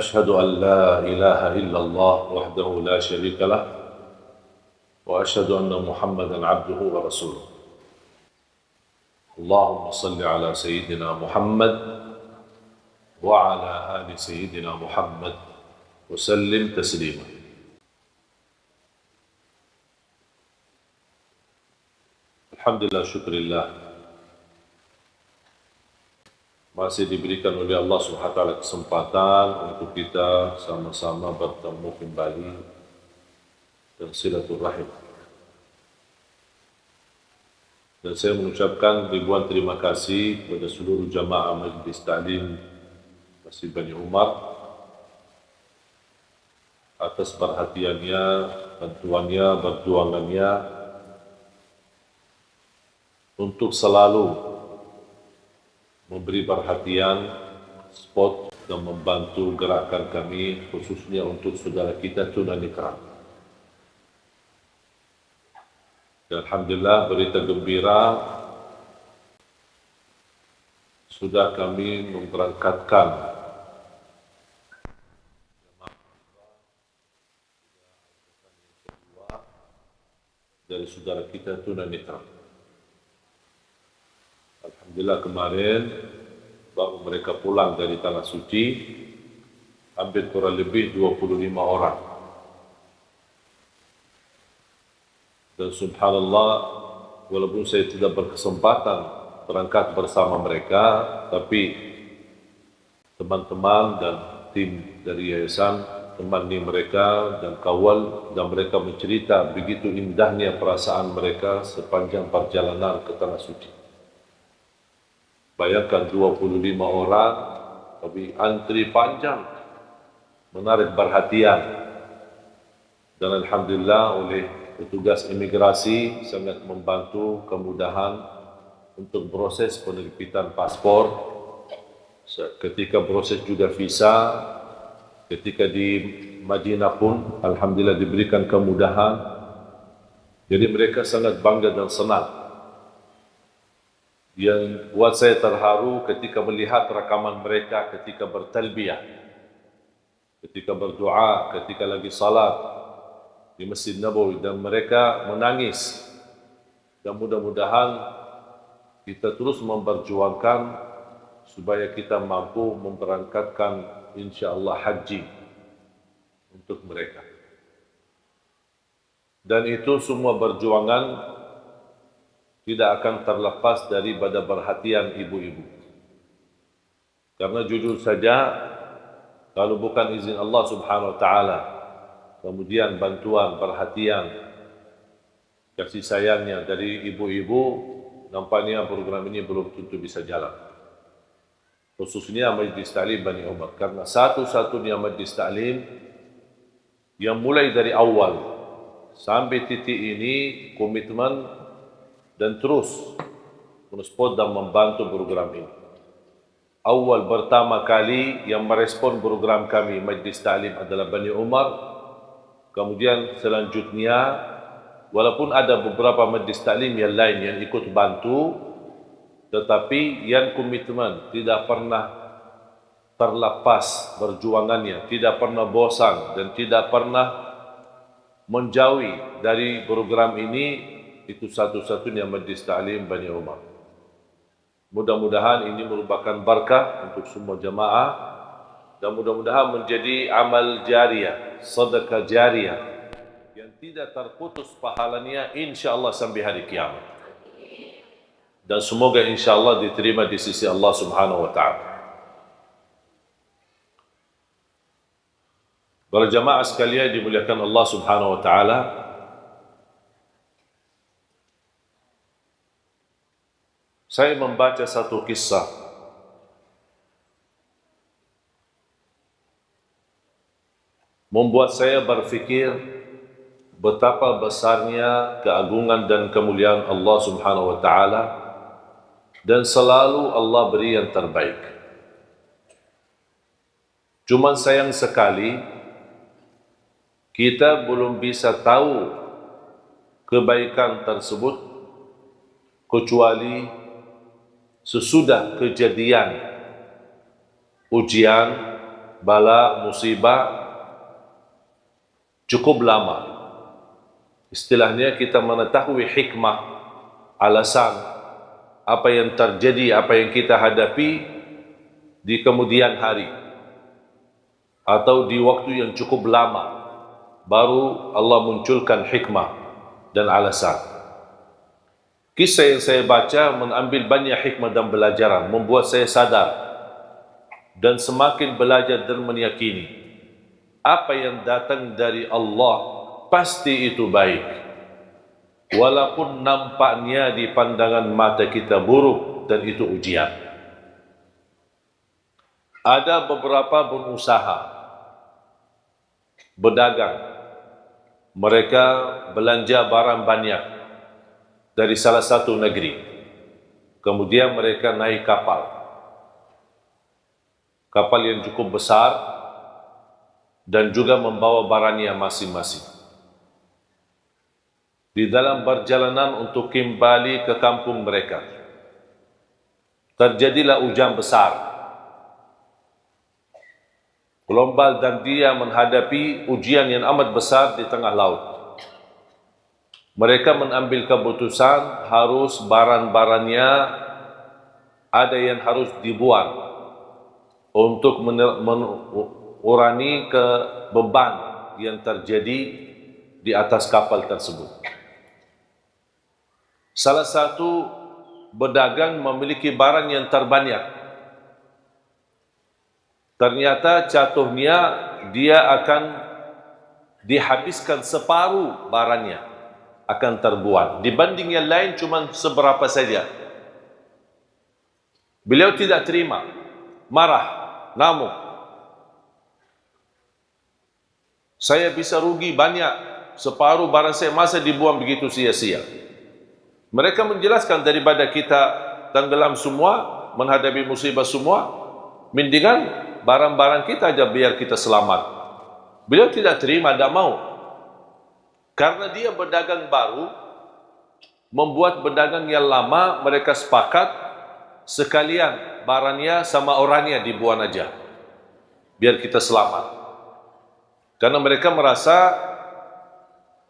أشهد أن لا إله إلا الله وحده لا شريك له وأشهد أن محمدا عبده ورسوله اللهم صل على سيدنا محمد وعلى آل سيدنا محمد وسلم تسليما. Alhamdulillah, syukurillah, masih diberikan oleh Allah SWT kesempatan untuk kita sama-sama bertemu kembali dan silaturahim. Dan saya mengucapkan ribuan terima kasih kepada seluruh jamaah Majlis Ta'lim Masjid Bani Umar atas perhatiannya, bantuannya, perjuangannya untuk selalu memberi perhatian, support dan membantu gerakan kami, khususnya untuk saudara kita tunanetra. Dan alhamdulillah, berita gembira, sudah kami memberangkatkan dari saudara kita tunanetra. Alhamdulillah, kemarin baru mereka pulang dari Tanah Suci, hampir kurang lebih 25 orang. Dan subhanallah, walaupun saya tidak berkesempatan berangkat bersama mereka, tapi teman-teman dan tim dari yayasan temani mereka dan kawal, dan mereka mencerita begitu indahnya perasaan mereka sepanjang perjalanan ke Tanah Suci. Bayangkan 25 orang, tapi antri panjang, menarik perhatian. Dan alhamdulillah oleh petugas imigrasi sangat membantu kemudahan untuk proses penerbitan paspor. Ketika proses juga visa, ketika di Madinah pun alhamdulillah diberikan kemudahan. Jadi mereka sangat bangga dan senang. Yang buat saya terharu ketika melihat rakaman mereka ketika bertalbiyah, ketika berdoa, ketika lagi salat di Masjid Nabawi, dan mereka menangis. Dan mudah-mudahan kita terus memperjuangkan supaya kita mampu memberangkatkan insyaAllah haji untuk mereka. Dan itu semua perjuangan tidak akan terlepas daripada perhatian ibu-ibu. Karena jujur saja, kalau bukan izin Allah Subhanahu Wa Taala, kemudian bantuan, perhatian, kasih sayangnya dari ibu-ibu, nampaknya program ini belum tentu bisa jalan. Khususnya Majlis Ta'lim Bani Umar, karena satu-satunya Majlis Ta'lim yang mulai dari awal sampai titik ini komitmen dan terus mensupport dan membantu program ini. Awal pertama kali yang merespon program kami Majlis Ta'lim adalah Bani Umar. Kemudian selanjutnya, walaupun ada beberapa Majlis Ta'lim yang lain yang ikut bantu, tetapi yang komitmen tidak pernah terlepas perjuangannya, tidak pernah bosan dan tidak pernah menjauhi dari program ini, itu satu-satunya Majlis Ta'lim Bani Umar. Mudah-mudahan ini merupakan berkah untuk semua jamaah dan mudah-mudahan menjadi amal jariah, sedekah jariah yang tidak terputus pahalanya insya-Allah sampai hari kiamat. Dan semoga insya-Allah diterima di sisi Allah Subhanahu Wa Taala. Para jamaah sekalian dimuliakan Allah Subhanahu Wa Taala, saya membaca satu kisah membuat saya berfikir betapa besarnya keagungan dan kemuliaan Allah Subhanahu Wa Taala, dan selalu Allah beri yang terbaik. Cuman sayang sekali kita belum bisa tahu kebaikan tersebut kecuali sesudah kejadian ujian bala, musibah cukup lama. Istilahnya kita mengetahui hikmah, alasan apa yang terjadi, apa yang kita hadapi di kemudian hari atau di waktu yang cukup lama, baru Allah munculkan hikmah dan alasan. Kisah yang saya baca mengambil banyak hikmah dan pelajaran, membuat saya sadar dan semakin belajar dan meyakini apa yang datang dari Allah pasti itu baik, walaupun nampaknya di pandangan mata kita buruk dan itu ujian. Ada beberapa pengusaha berdagang, mereka belanja barang banyak dari salah satu negeri, kemudian mereka naik kapal yang cukup besar dan juga membawa barangnya masing-masing. Di dalam perjalanan untuk kembali ke kampung mereka, terjadilah hujan besar, gelombang, dan dia menghadapi ujian yang amat besar di tengah laut. Mereka mengambil keputusan harus barang-barangnya ada yang harus dibuang untuk mengurangi beban yang terjadi di atas kapal tersebut. Salah satu pedagang memiliki barang yang terbanyak. Ternyata jatuhnya dia akan dihabiskan separuh barangnya, akan terbuang. Dibanding yang lain cuma seberapa saja. Beliau tidak terima, marah, ngamuk. Saya bisa rugi banyak, separuh barang saya masa dibuang begitu sia-sia. Mereka menjelaskan daripada kita tenggelam semua, menghadapi musibah semua, mendingan barang-barang kita aja biar kita selamat. Beliau tidak terima, tidak mau. Karena dia berdagang baru, membuat berdagang yang lama, mereka sepakat sekalian barangnya sama orangnya dibuang aja, biar kita selamat. Karena mereka merasa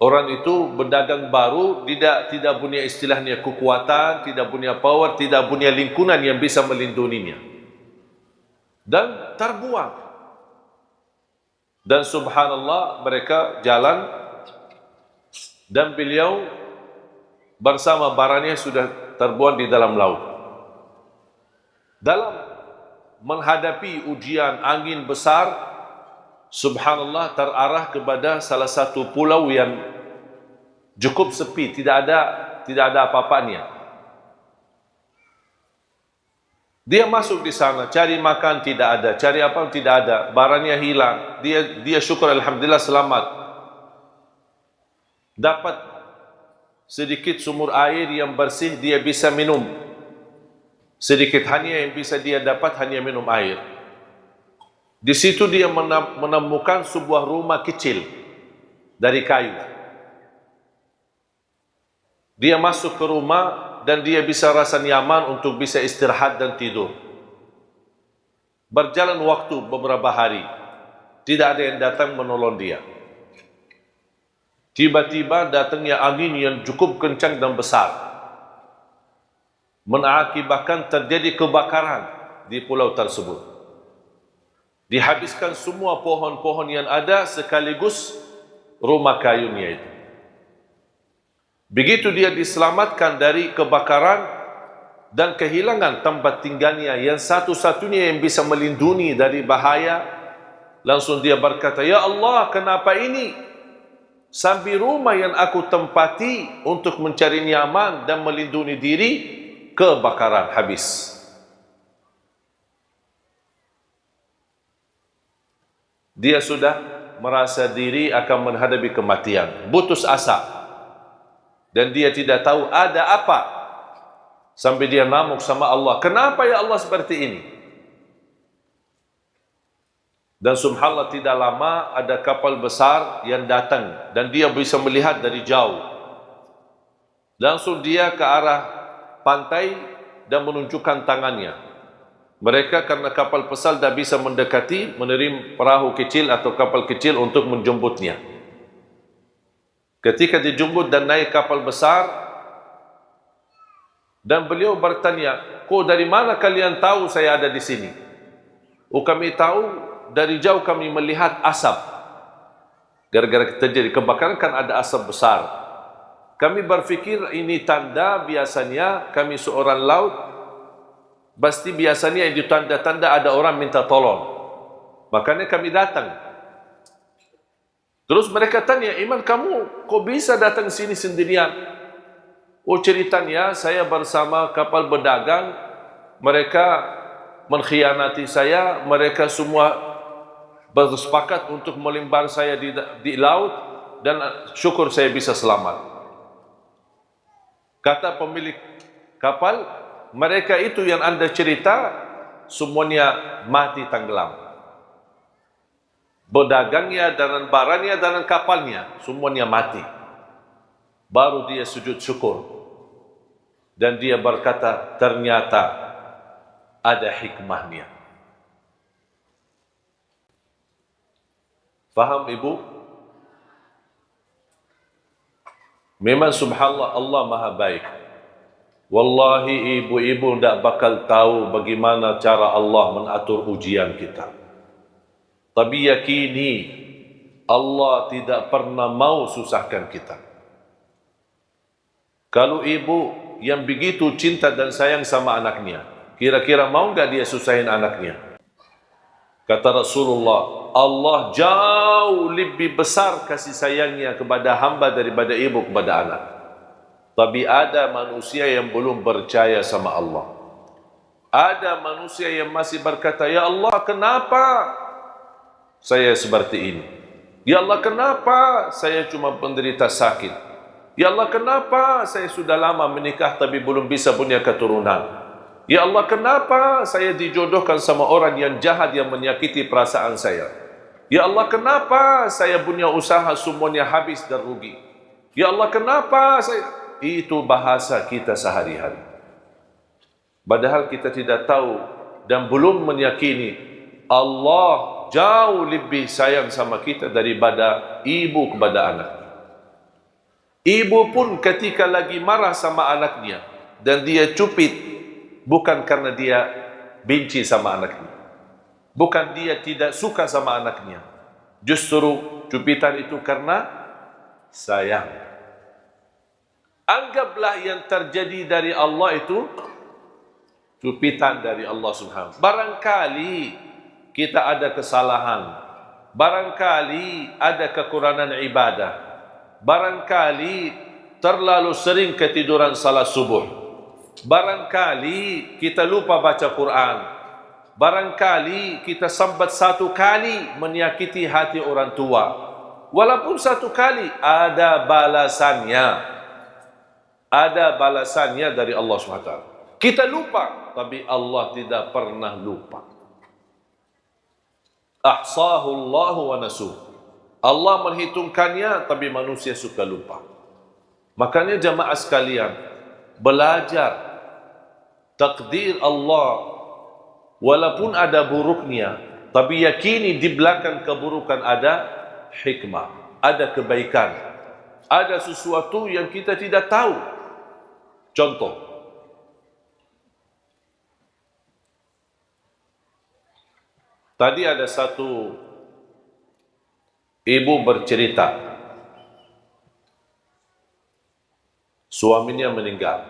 orang itu berdagang baru, tidak punya istilahnya kekuatan, tidak punya power, tidak punya lingkungan yang bisa melindunginya, dan terbuang. Dan subhanallah, mereka jalan dan beliau bersama barangnya sudah terbuang di dalam laut. Dalam menghadapi ujian angin besar, subhanallah, terarah kepada salah satu pulau yang cukup sepi, tidak ada apa-apanya. Dia masuk di sana, cari makan tidak ada, cari apa tidak ada, barangnya hilang. Dia syukur, alhamdulillah selamat. Dapat sedikit sumur air yang bersih, dia bisa minum. Sedikit hanya yang bisa dia dapat, hanya minum air. Di situ dia menemukan sebuah rumah kecil dari kayu. Dia masuk ke rumah dan dia bisa rasa nyaman untuk bisa istirahat dan tidur. Berjalan waktu beberapa hari, tidak ada yang datang menolong dia. Tiba-tiba datangnya angin yang cukup kencang dan besar, mengakibatkan terjadi kebakaran di pulau tersebut. Dihabiskan semua pohon-pohon yang ada sekaligus rumah kayunya itu. Begitu dia diselamatkan dari kebakaran dan kehilangan tempat tinggalnya yang satu-satunya yang bisa melindungi dari bahaya, langsung dia berkata, "Ya Allah, kenapa ini? Sampai rumah yang aku tempati untuk mencari nyaman dan melindungi diri, kebakaran habis." Dia sudah merasa diri akan menghadapi kematian, putus asa. Dan dia tidak tahu ada apa. Sampai dia ngamuk sama Allah, "Kenapa ya Allah seperti ini?" Dan subhanallah, tidak lama ada kapal besar yang datang dan dia bisa melihat dari jauh. Langsung dia ke arah pantai dan menunjukkan tangannya. Mereka karena kapal besar dah bisa mendekati, menerima perahu kecil atau kapal kecil untuk menjemputnya. Ketika dijemput dan naik kapal besar, dan beliau bertanya, "Kok dari mana kalian tahu saya ada di sini?" "Oh, kami tahu dari jauh kami melihat asap. Gara-gara terjadi kebakaran kan ada asap besar. Kami berfikir ini tanda, biasanya kami seorang laut, pasti biasanya itu tanda-tanda ada orang minta tolong. Makanya kami datang." Terus mereka tanya, "Iman, kamu kok bisa datang sini sendirian?" "Oh, ceritanya saya bersama kapal berdagang, mereka mengkhianati saya, mereka semua bersepakat untuk melimbar saya di laut, dan syukur saya bisa selamat." Kata pemilik kapal, "Mereka itu yang Anda cerita, semuanya mati tenggelam. Bedagangnya dan barangnya dan kapalnya, semuanya mati." Baru dia sujud syukur. Dan dia berkata, ternyata ada hikmahnya. Faham ibu? Memang subhanallah, Allah maha baik. Wallahi ibu-ibu tidak bakal tahu bagaimana cara Allah mengatur ujian kita. Tapi yakini, Allah tidak pernah mau susahkan kita. Kalau ibu yang begitu cinta dan sayang sama anaknya, kira-kira mau enggak dia susahin anaknya? Kata Rasulullah, Allah jauh lebih besar kasih sayangnya kepada hamba daripada ibu kepada anak. Tapi ada manusia yang belum percaya sama Allah. Ada manusia yang masih berkata, "Ya Allah, kenapa saya seperti ini? Ya Allah, kenapa saya cuma penderita sakit? Ya Allah, kenapa saya sudah lama menikah tapi belum bisa punya keturunan? Ya Allah, kenapa saya dijodohkan sama orang yang jahat yang menyakiti perasaan saya? Ya Allah, kenapa saya punya usaha semuanya habis dan rugi? Ya Allah, kenapa saya..." Itu bahasa kita sehari-hari. Padahal kita tidak tahu dan belum meyakini Allah jauh lebih sayang sama kita daripada ibu kepada anak. Ibu pun ketika lagi marah sama anaknya dan dia cupit, bukan karena dia benci sama anaknya, bukan dia tidak suka sama anaknya, justru cupitan itu karena sayang. Anggaplah yang terjadi dari Allah itu cupitan dari Allah Subhanahu. Barangkali kita ada kesalahan, barangkali ada kekurangan ibadah, barangkali terlalu sering ketiduran salat subuh, barangkali kita lupa baca Quran, barangkali kita sambat satu kali menyakiti hati orang tua. Walaupun satu kali, ada balasannya. Ada balasannya dari Allah SWT. Kita lupa, tapi Allah tidak pernah lupa. Ahsahu Allah wa nasuh. Allah menghitungkannya, tapi manusia suka lupa. Makanya jamaah sekalian, belajar takdir Allah. Walaupun ada buruknya, tapi yakini di belakang keburukan ada hikmah, ada kebaikan, ada sesuatu yang kita tidak tahu. Contoh, tadi ada satu ibu bercerita, suaminya meninggal.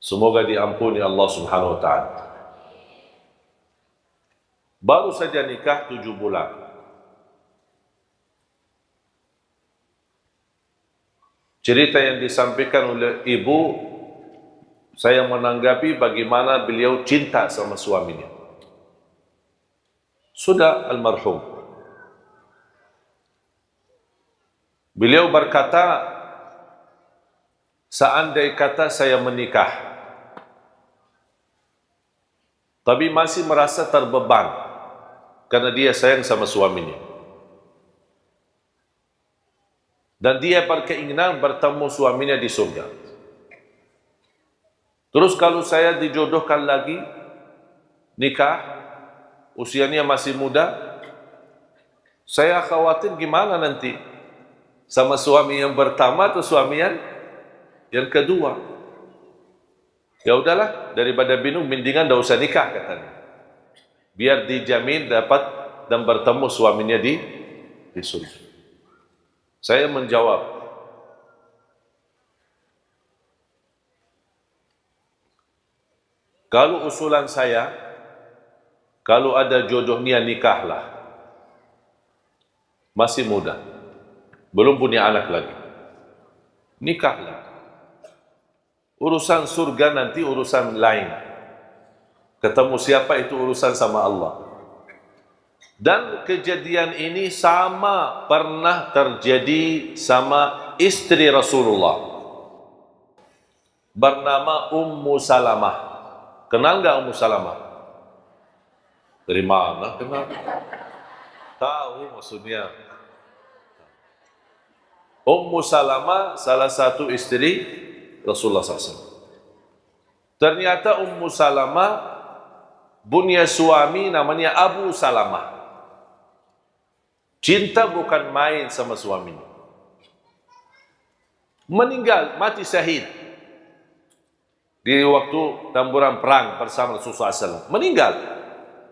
Semoga diampuni Allah Subhanahu wa ta'ala. Baru saja nikah 7 bulan. Cerita yang disampaikan oleh ibu, saya menanggapi bagaimana beliau cinta sama suaminya. Sudah almarhum. Beliau berkata, seandai kata saya menikah, tapi masih merasa terbeban karena dia sayang sama suaminya. Dan dia berkeinginan bertemu suaminya di surga. Terus kalau saya dijodohkan lagi, nikah, usianya masih muda, saya khawatir gimana nanti sama suami yang pertama atau suami yang kedua. Ya udahlah, daripada bingung, mendingan dah usah nikah katanya. Biar dijamin dapat dan bertemu suaminya di surga. Saya menjawab, kalau usulan saya, kalau ada jodohnya nikahlah. Masih muda, belum punya anak lagi, nikahlah. Urusan surga nanti urusan lain. Ketemu siapa itu urusan sama Allah. Dan kejadian ini sama pernah terjadi sama istri Rasulullah, bernama Ummu Salamah. Kenal nggak Ummu Salamah? Dari mana kenal? Tahu maksudnya. Ummu Salamah salah satu istri Rasulullah SAW. Ternyata Ummu Salamah punya suami namanya Abu Salamah. Cinta bukan main sama suaminya. Meninggal, mati syahid di waktu tamburan perang bersama Rasulullah SAW. Meninggal.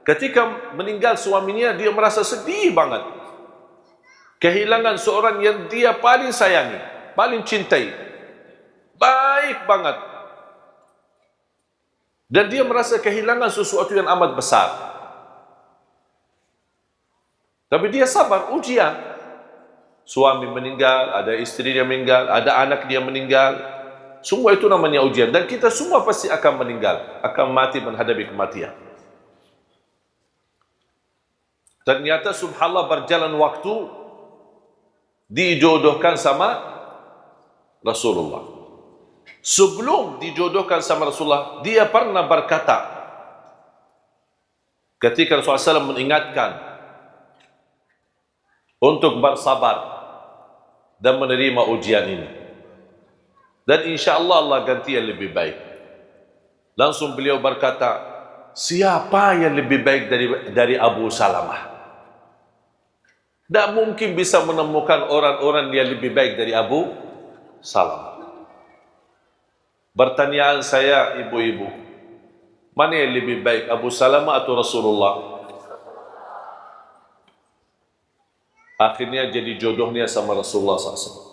Ketika meninggal suaminya, dia merasa sedih banget. Kehilangan seorang yang dia paling sayangi, paling cintai. Baik banget. Dan dia merasa kehilangan sesuatu yang amat besar. Tapi dia sabar, ujian. Suami meninggal, ada istri dia meninggal, ada anak dia meninggal. Semua itu namanya ujian. Dan kita semua pasti akan meninggal, akan mati menghadapi kematian. Ternyata subhanallah berjalan waktu, dijodohkan sama Rasulullah. Sebelum dijodohkan sama Rasulullah, dia pernah berkata, ketika Rasulullah SAW mengingatkan untuk bersabar dan menerima ujian ini, dan insya Allah Allah ganti yang lebih baik. Langsung beliau berkata, siapa yang lebih baik dari Abu Salamah? Tak mungkin bisa menemukan orang-orang yang lebih baik dari Abu Salamah. Pertanyaan saya, ibu-ibu, mana yang lebih baik, Abu Salamah atau Rasulullah? Akhirnya jadi jodohnya sama Rasulullah SAW.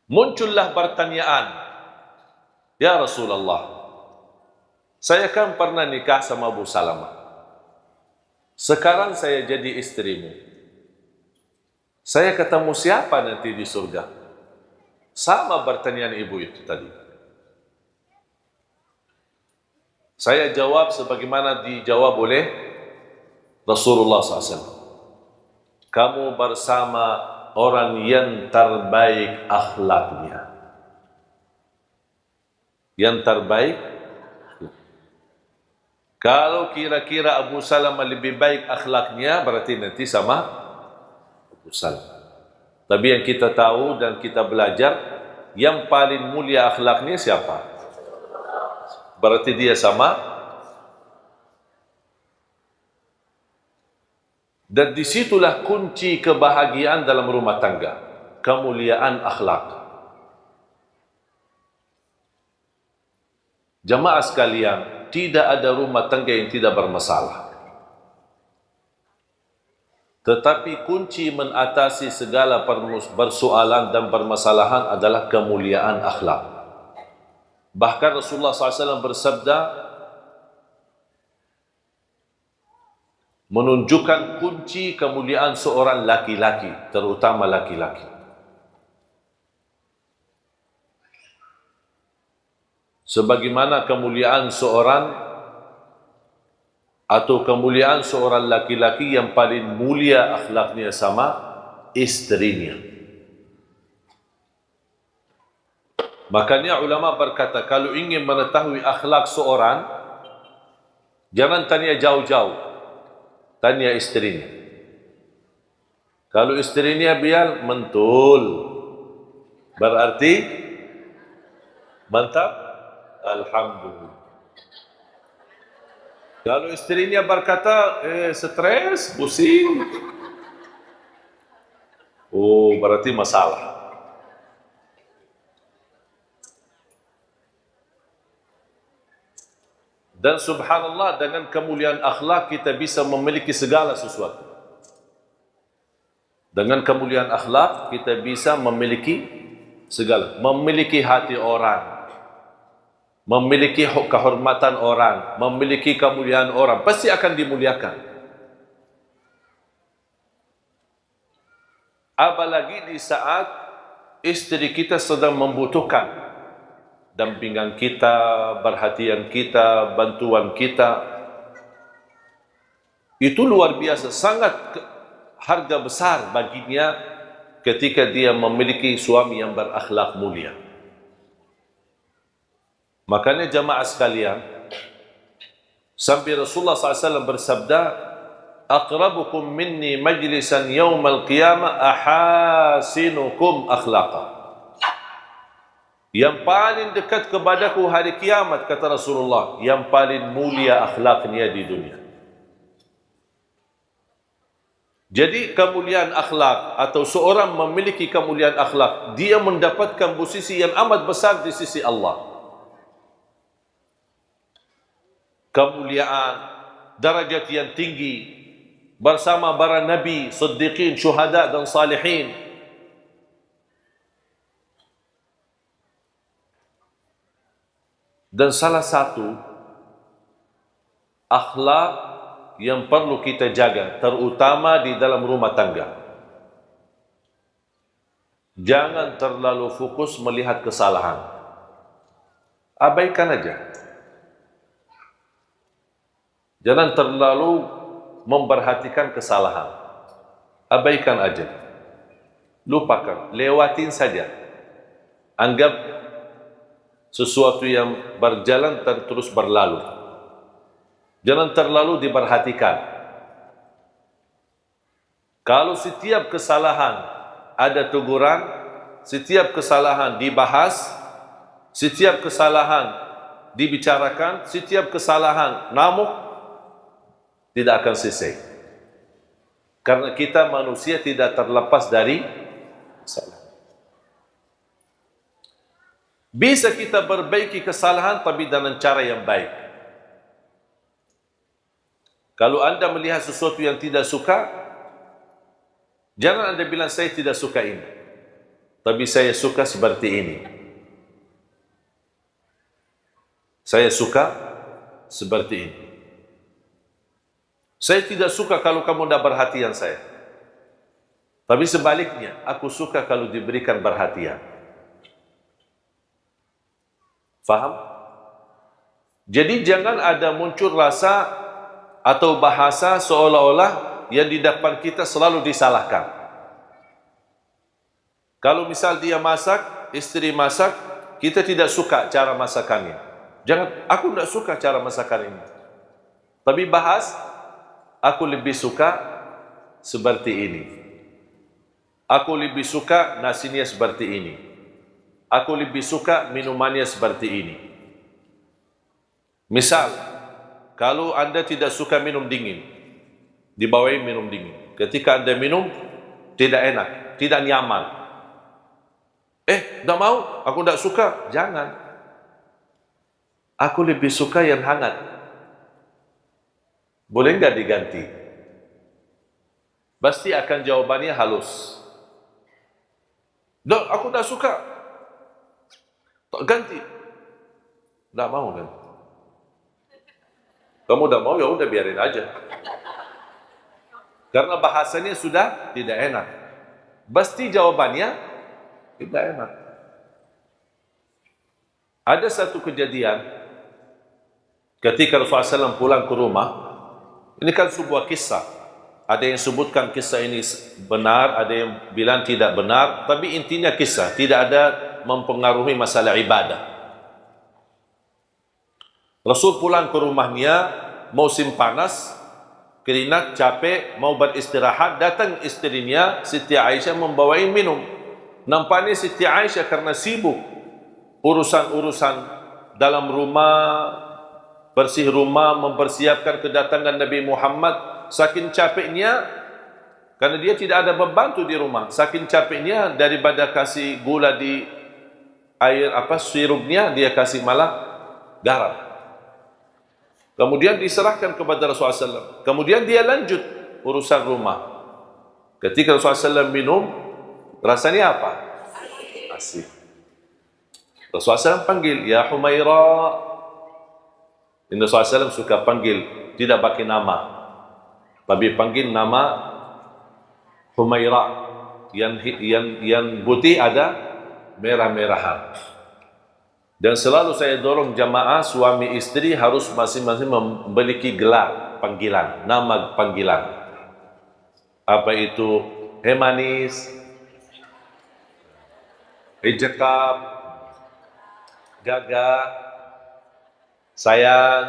Muncullah pertanyaan, ya Rasulullah, saya kan pernah nikah sama Abu Salamah. Sekarang saya jadi istrimu. Saya ketemu siapa nanti di surga? Sama pertanyaan ibu itu tadi. Saya jawab sebagaimana dijawab oleh Rasulullah SAW. Kamu bersama orang yang terbaik akhlaknya. Yang terbaik. Kalau kira-kira Abu Salamah lebih baik akhlaknya, berarti nanti sama Abu Salamah. Tapi yang kita tahu dan kita belajar, yang paling mulia akhlaknya siapa? Berarti dia sama. Dan disitulah kunci kebahagiaan dalam rumah tangga. Kemuliaan akhlak. Jamaah sekalian, tidak ada rumah tangga yang tidak bermasalah. Tetapi kunci mengatasi segala persoalan dan permasalahan adalah kemuliaan akhlak. Bahkan Rasulullah SAW bersabda, menunjukkan kunci kemuliaan seorang laki-laki, terutama laki-laki. Sebagaimana kemuliaan seorang atau kemuliaan seorang laki-laki yang paling mulia akhlaknya sama istrinya. Makanya ulama berkata, kalau ingin mengetahui akhlak seorang, jangan tanya jauh-jauh, tanya istrinya. Kalau istrinya biar mentul, berarti Mantap? Alhamdulillah. Kalau istrinya berkata, stres, pusing, oh berarti masalah. Dan subhanallah, dengan kemuliaan akhlak kita bisa memiliki segala sesuatu. Dengan kemuliaan akhlak kita bisa memiliki segala. Memiliki hati orang, memiliki kehormatan orang, memiliki kemuliaan orang, pasti akan dimuliakan. Apalagi di saat istri kita sedang membutuhkan dampingan kita, perhatian kita, bantuan kita. Itu luar biasa, sangat harga besar baginya ketika dia memiliki suami yang berakhlak mulia. Makanya jamaah sekalian, sampai Rasulullah SAW bersabda, "Aqrabukum minni majlisan yawmal qiyamah ahasinukum akhlaqa." Yang paling dekat kepadaku hari kiamat, kata Rasulullah, yang paling mulia akhlaknya di dunia. Jadi kemuliaan akhlak atau seorang memiliki kemuliaan akhlak, dia mendapatkan posisi yang amat besar di sisi Allah. Kemuliaan, darajat yang tinggi bersama para nabi, siddiqin, syuhada dan salihin. Dan salah satu akhlak yang perlu kita jaga, terutama di dalam rumah tangga, jangan terlalu fokus melihat kesalahan. Abaikan aja. Jangan terlalu memperhatikan kesalahan. Abaikan aja. Lupakan, lewatin saja. Anggap sesuatu yang berjalan dan terus berlalu. Jangan terlalu diperhatikan. Kalau setiap kesalahan ada teguran, setiap kesalahan dibahas, setiap kesalahan dibicarakan, setiap kesalahan namuk, tidak akan selesai. Karena kita manusia tidak terlepas dari kesalahan. Bisa kita perbaiki kesalahan tapi dengan cara yang baik. Kalau anda melihat sesuatu yang tidak suka, jangan anda bilang saya tidak suka ini, tapi saya suka seperti ini. Saya suka seperti ini. Saya tidak suka kalau kamu tidak perhatian saya. Tapi sebaliknya, aku suka kalau diberikan perhatian. Faham? Jadi jangan ada muncul rasa atau bahasa seolah-olah yang di depan kita selalu disalahkan. Kalau misal dia masak, istri masak, kita tidak suka cara masakannya. Jangan, aku tidak suka cara masakan ini. Tapi bahas, aku lebih suka seperti ini. Aku lebih suka nasinya seperti ini. Aku lebih suka minumannya seperti ini. Misal, kalau anda tidak suka minum dingin, dibawain minum dingin. Ketika anda minum, tidak enak, tidak nyaman. Tak mau, aku tidak suka. Jangan. Aku lebih suka yang hangat. Boleh enggak diganti? Pasti akan jawabannya halus. Dok, aku tak suka. Ganti. Tak mau kan? Kamu tak mau, ya udah biarin aja. Karena bahasanya sudah tidak enak. Pasti jawabannya tidak enak. Ada satu kejadian ketika Rasulullah SAW pulang ke rumah. Ini kan sebuah kisah. Ada yang sebutkan kisah ini benar, ada yang bilang tidak benar, tapi intinya kisah, tidak ada mempengaruhi masalah ibadah. Rasul pulang ke rumahnya, musim panas, keringat, capek, mau beristirahat, datang istrinya Siti Aisyah membawain minum. Nampaknya Siti Aisyah karena sibuk urusan-urusan dalam rumah, bersih rumah, mempersiapkan kedatangan Nabi Muhammad. Saking capeknya, karena dia tidak ada membantu di rumah, saking capeknya daripada kasih gula di air sirupnya, dia kasih malah garam. Kemudian diserahkan kepada Rasulullah SAW. Kemudian dia lanjut urusan rumah. Ketika Rasulullah SAW minum, rasanya apa? Asik. Rasulullah SAW panggil, Ya Humaira. Ini Rasulullah SAW suka panggil, tidak pakai nama, tapi panggil nama Humaira. Yang putih ada merah-merahan. Dan selalu saya dorong jamaah suami istri harus masing-masing memiliki gelar panggilan, nama panggilan. Apa itu? Hei manis, hei cekap, gagah, sayang.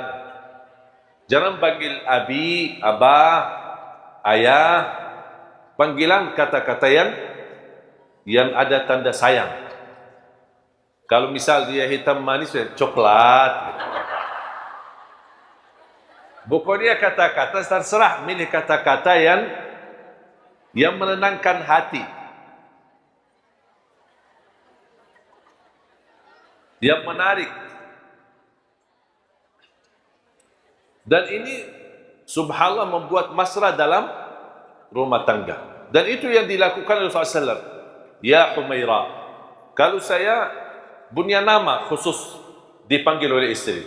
Jangan panggil abi, abah, ayah. Panggilan kata-kata yang ada tanda sayang. Kalau misal dia hitam manis, coklat. Pokoknya kata-kata terserah, milih kata-kata yang menenangkan hati, yang menarik. Dan ini subhanallah membuat mesra dalam rumah tangga. Dan itu yang dilakukan oleh Rasulullah SAW. Ya Humaira. Kalau saya punya nama khusus dipanggil oleh istri.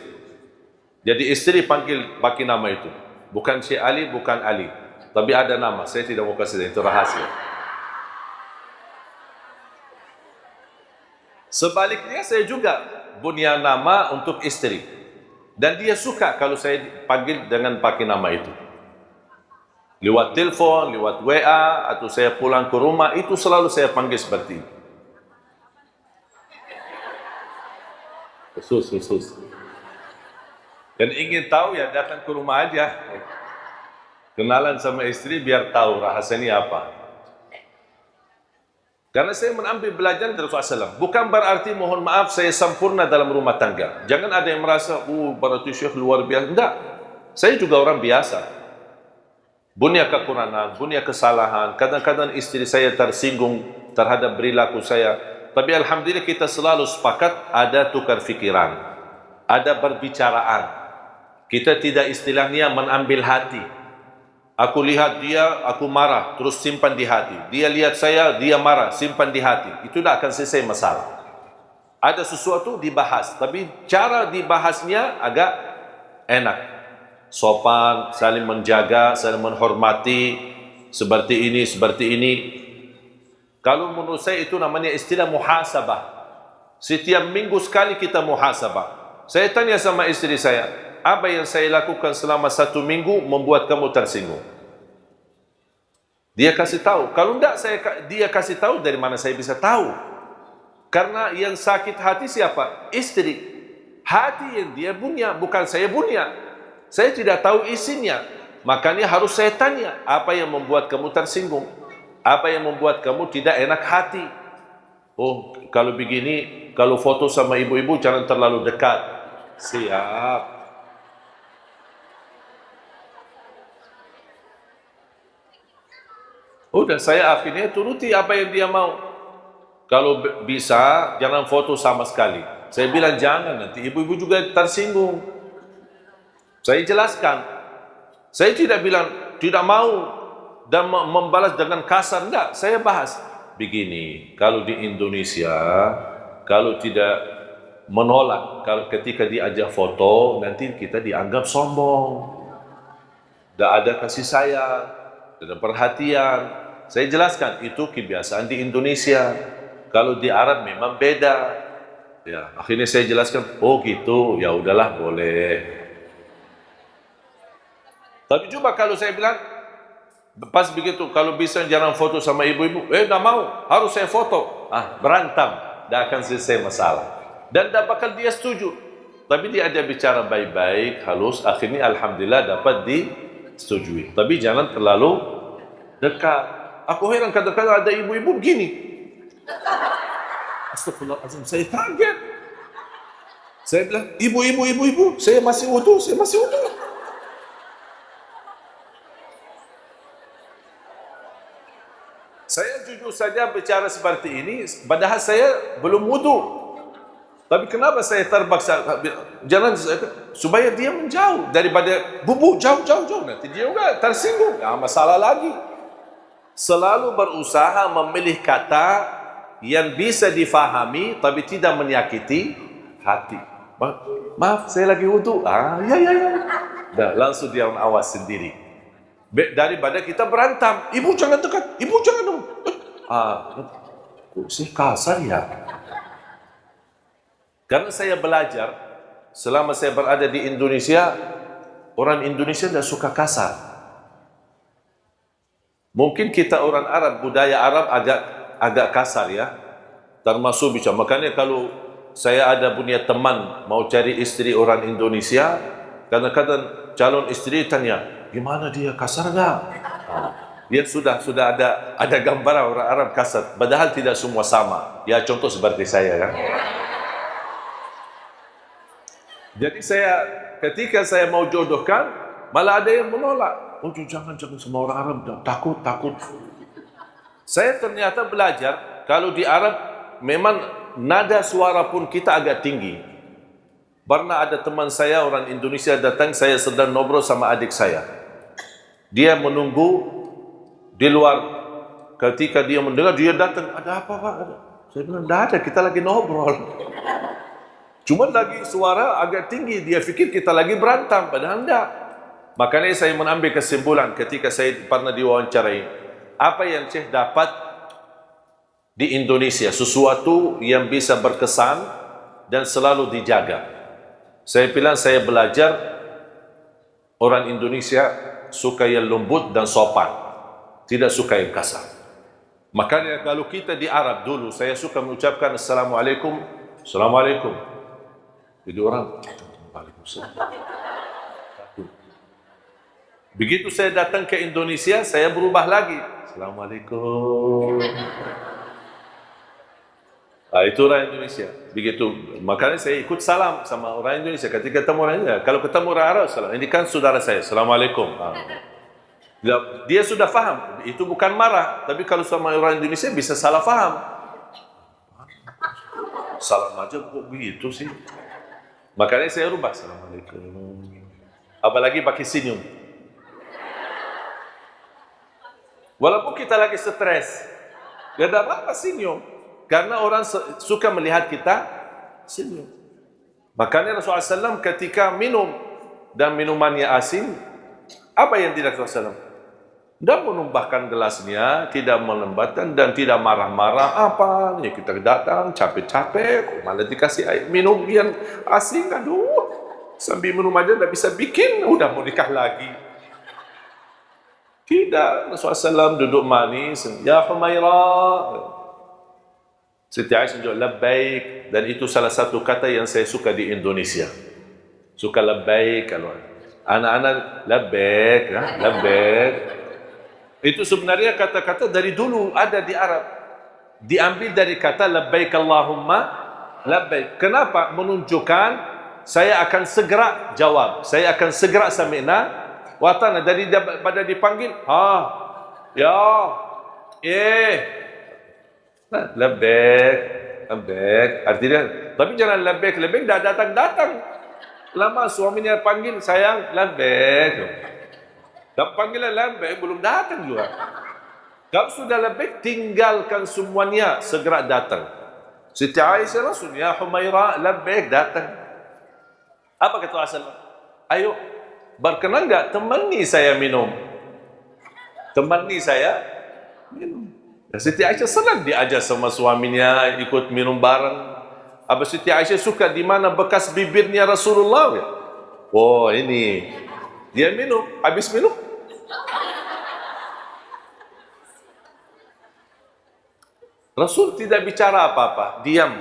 Jadi istri panggil pakai nama itu. Bukan Syekh Ali, bukan Ali. Tapi ada nama. Saya tidak mau kasih, itu rahasia. Sebaliknya saya juga punya nama untuk istri. Dan dia suka kalau saya panggil dengan pakai nama itu. Lewat telepon, lewat WA, atau saya pulang ke rumah, itu selalu saya panggil seperti itu. Khusus. Dan ingin tahu ya datang ke rumah aja. Kenalan sama istri biar tahu rahasianya apa. Karena saya mengambil belajar dari Rasulullah SAW. Bukan berarti mohon maaf saya sempurna dalam rumah tangga. Jangan ada yang merasa, berarti Syekh luar biasa. Enggak. Saya juga orang biasa. Punya kekurangan, punya kesalahan. Kadang-kadang istri saya tersinggung terhadap perilaku saya. Tapi alhamdulillah kita selalu sepakat ada tukar fikiran. Ada berbicaraan. Kita tidak istilahnya menambil hati. Aku lihat dia, aku marah, terus simpan di hati. Dia lihat saya, dia marah, simpan di hati. Itu tidak akan selesai masalah. Ada sesuatu dibahas, tapi cara dibahasnya agak enak. Sopan, saling menjaga, saling menghormati, seperti ini. Kalau menurut saya itu namanya istilah muhasabah. Setiap minggu sekali kita muhasabah. Saya tanya sama istri saya, apa yang saya lakukan selama 1 minggu membuat kamu tersinggung? Dia kasih tahu. Kalau tidak dia kasih tahu, dari mana saya bisa tahu? Karena yang sakit hati siapa? Istri. Hati yang dia punya, bukan saya punya. Saya tidak tahu isinya. Makanya harus saya tanya, apa yang membuat kamu tersinggung? Apa yang membuat kamu tidak enak hati? Oh, kalau begini, kalau foto sama ibu-ibu jangan terlalu dekat. Siap. Udah, saya akhirnya turuti apa yang dia mau. Kalau bisa, jangan foto sama sekali. Saya bilang jangan, nanti ibu-ibu juga tersinggung. Saya jelaskan. Saya tidak bilang tidak mau dan membalas dengan kasar, enggak. Saya bahas begini, kalau di Indonesia, kalau tidak menolak, kalau ketika diajak foto, nanti kita dianggap sombong. Tidak ada kasih sayang, tidak ada perhatian. Saya jelaskan, itu kebiasaan di Indonesia. Kalau di Arab memang beda. Ya, akhirnya saya jelaskan, oh gitu, ya udahlah, boleh. Tapi coba kalau saya bilang, pas begitu, kalau bisa jangan foto sama ibu-ibu, tidak mau, harus saya foto. Berantem, tidak akan selesai masalah. Dan tidak bakal dia setuju. Tapi dia ada bicara baik-baik, halus, akhirnya alhamdulillah dapat disetujui. Tapi jangan terlalu dekat. Aku heran kadang-kadang ada ibu-ibu begini. Astagfirullahaladzim, saya kaget. Saya bilang, ibu, saya masih wudu. Saya jujur saja bicara seperti ini, padahal saya belum wudu. Tapi kenapa saya terpaksa jangan supaya dia menjauh daripada bubuk jauh. Nanti dia juga tersinggung. Masalah lagi. Selalu berusaha memilih kata yang bisa difahami tapi tidak menyakiti hati. Maaf, saya lagi wudu. Ya. Dah, langsung dia awas sendiri. Daripada kita berantem. Ibu jangan dekat. Ibu jangan dong. Kok sih kasar ya? Karena saya belajar selama saya berada di Indonesia, orang Indonesia tidak suka kasar. Mungkin kita orang Arab, budaya Arab agak kasar ya. Termasuk bicara. Makanya kalau saya ada punya teman mau cari istri orang Indonesia, kadang-kadang calon istri tanya, gimana dia, kasar enggak? Dia sudah ada gambaran orang Arab kasar, padahal tidak semua sama. Ya contoh seperti saya kan. Jadi ketika saya mau jodohkan, malah ada yang menolak. Oh jangan semua orang Arab, takut. Saya ternyata belajar, kalau di Arab memang nada suara pun kita agak tinggi. Pernah ada teman saya orang Indonesia datang, saya sedang ngobrol sama adik saya. Dia menunggu di luar. Ketika dia mendengar, dia datang, ada apa Pak? Saya bilang, tidak ada, kita lagi ngobrol. Cuma lagi suara agak tinggi, dia fikir kita lagi berantem, padahal tidak. Makanya saya mengambil kesimpulan ketika saya pernah diwawancarai, apa yang Syekh dapat di Indonesia, sesuatu yang bisa berkesan dan selalu dijaga. Saya bilang saya belajar orang Indonesia suka yang lembut dan sopan, tidak suka yang kasar. Makanya kalau kita di Arab dulu, saya suka mengucapkan Assalamualaikum. Jadi orang, Waalaikumsalam. Begitu saya datang ke Indonesia, saya berubah lagi. Assalamualaikum. Itu orang Indonesia. Begitu, makanya saya ikut salam sama orang Indonesia. Ketika ketemu orang Indonesia, kalau ketemu orang Arab, salam. Ini kan saudara saya. Assalamualaikum. Dia sudah faham. Itu bukan marah. Tapi kalau sama orang Indonesia bisa salah faham. Salam aja kok begitu sih. Makanya saya rubah. Assalamualaikum. Apalagi pakai senyum. Walaupun kita lagi stres, gak ada apa-apa senyum. Karena orang suka melihat kita senyum. Makanya Rasulullah SAW ketika minum dan minumannya asin, apa yang tidak Rasulullah SAW? Tidak menumpahkan gelasnya, tidak melembatkan dan tidak marah-marah. Apa? Ya kita datang capek-capek, malah dikasih air minum yang asin. Aduh, sambil minum aja tidak bisa bikin, udah mau nikah lagi. Tidak, Rasulullah SAW duduk manis. Ya Humairah. Siti Aisyah juga labbaik, dan itu salah satu kata yang saya suka di Indonesia. Suka labbaik, kalau anak-anak labbaik, labbaik. Itu sebenarnya kata-kata dari dulu ada di Arab. Diambil dari kata labbaik Allahumma labbaik. Kenapa? Menunjukkan saya akan segera jawab. Saya akan segera sami'na wa ata'na. Daripada dipanggil, labbaik, artinya, tapi jangan labbaik dah datang. Lama suaminya panggil, sayang, labbaik. Dan panggilan labbaik belum datang juga. Kalau sudah labbaik, tinggalkan semuanya, segera datang. Siti Aisyah langsung, ya Humairah, labbaik, datang. Apa kata Rasulullah? Ayo, berkenan enggak temani saya minum? Temani saya minum. Siti Aisyah senang diajak sama suaminya ikut minum bareng. Apa Siti Aisyah suka di mana bekas bibirnya Rasulullah? Oh ini dia minum, habis minum. Rasul tidak bicara apa-apa, diam.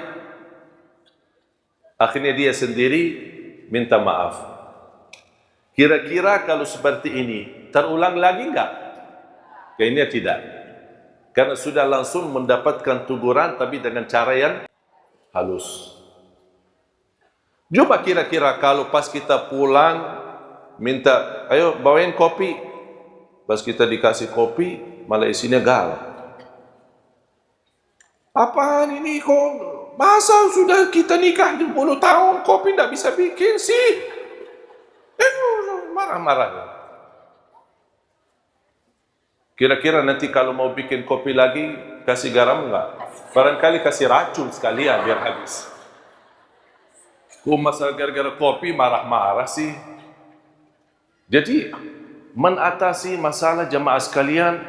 Akhirnya dia sendiri minta maaf. Kira-kira kalau seperti ini terulang lagi enggak? Kayaknya tidak. Karena sudah langsung mendapatkan teguran tapi dengan cara yang halus. Coba kira-kira kalau pas kita pulang minta, ayo bawain kopi. Pas kita dikasih kopi, malah isinya galak. Apaan ini kok? Masa sudah kita nikah 20 tahun kopi tidak bisa bikin sih? Marah-marah. Kira-kira nanti kalau mau bikin kopi lagi, kasih garam enggak? Barangkali kasih racun sekalian biar habis. Masa gara-gara kopi marah-marah sih. Jadi, mengatasi masalah jemaah sekalian,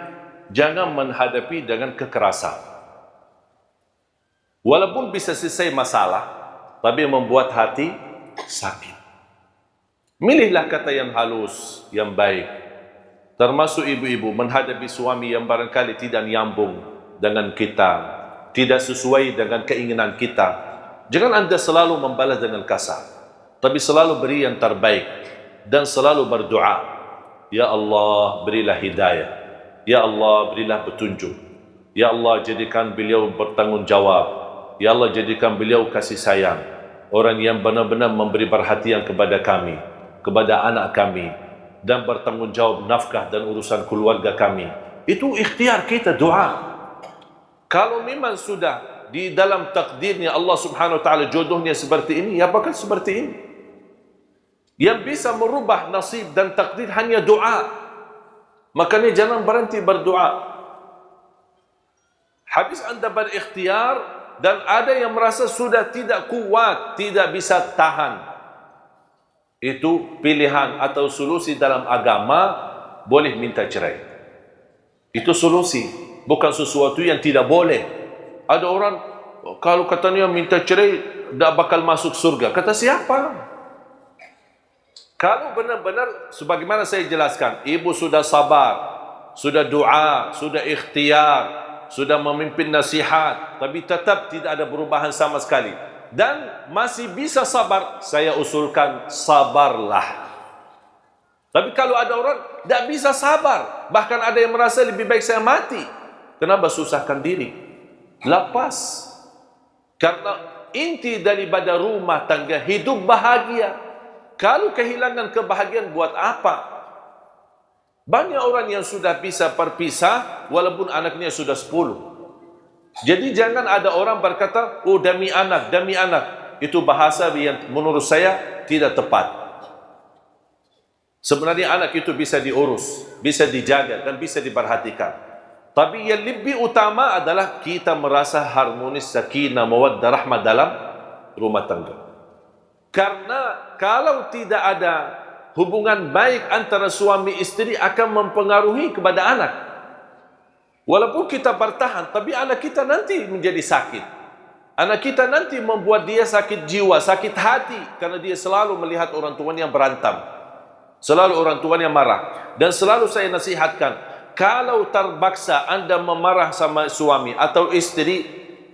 jangan menghadapi dengan kekerasan. Walaupun bisa selesai masalah, tapi membuat hati sakit. Milihlah kata yang halus, yang baik. Termasuk ibu-ibu menghadapi suami yang barangkali tidak nyambung dengan kita, tidak sesuai dengan keinginan kita. Jangan anda selalu membalas dengan kasar, tapi selalu beri yang terbaik dan selalu berdoa. Ya Allah, berilah hidayah. Ya Allah, berilah petunjuk. Ya Allah, jadikan beliau bertanggungjawab. Ya Allah, jadikan beliau kasih sayang. Orang yang benar-benar memberi perhatian kepada kami, kepada anak kami, dan bertanggungjawab nafkah dan urusan keluarga kami. Itu ikhtiar kita, doa. Kalau memang sudah di dalam takdirnya Allah subhanahu wa ta'ala jodohnya seperti ini, ya bakal seperti ini. Yang bisa merubah nasib dan takdir hanya doa. Makanya jangan berhenti berdoa. Habis anda berikhtiar dan ada yang merasa sudah tidak kuat, tidak bisa tahan, itu pilihan atau solusi dalam agama, boleh minta cerai. Itu solusi, bukan sesuatu yang tidak boleh. Ada orang kalau katanya minta cerai tidak bakal masuk surga. Kata siapa? Kalau benar-benar sebagaimana saya jelaskan, ibu sudah sabar, sudah doa, sudah ikhtiar, sudah memimpin nasihat, tapi tetap tidak ada perubahan sama sekali, dan masih bisa sabar, saya usulkan sabarlah. Tapi kalau ada orang tidak bisa sabar, bahkan ada yang merasa lebih baik saya mati, kenapa susahkan diri? Lepas. Karena inti daripada rumah tangga hidup bahagia. Kalau kehilangan kebahagiaan buat apa? Banyak orang yang sudah bisa berpisah walaupun anaknya sudah 10. Jadi jangan ada orang berkata, oh demi anak, demi anak. Itu bahasa yang menurut saya tidak tepat. Sebenarnya anak itu bisa diurus, bisa dijaga dan bisa diperhatikan. Tapi yang lebih utama adalah kita merasa harmonis, sakinah, mawaddah, rahmah dalam rumah tangga. Karena kalau tidak ada hubungan baik antara suami istri akan mempengaruhi kepada anak. Walaupun kita bertahan, tapi anak kita nanti menjadi sakit. Anak kita nanti membuat dia sakit jiwa, sakit hati, karena dia selalu melihat orang tuanya berantem, selalu orang tuanya marah. Dan selalu saya nasihatkan, kalau terpaksa anda memarah sama suami atau istri,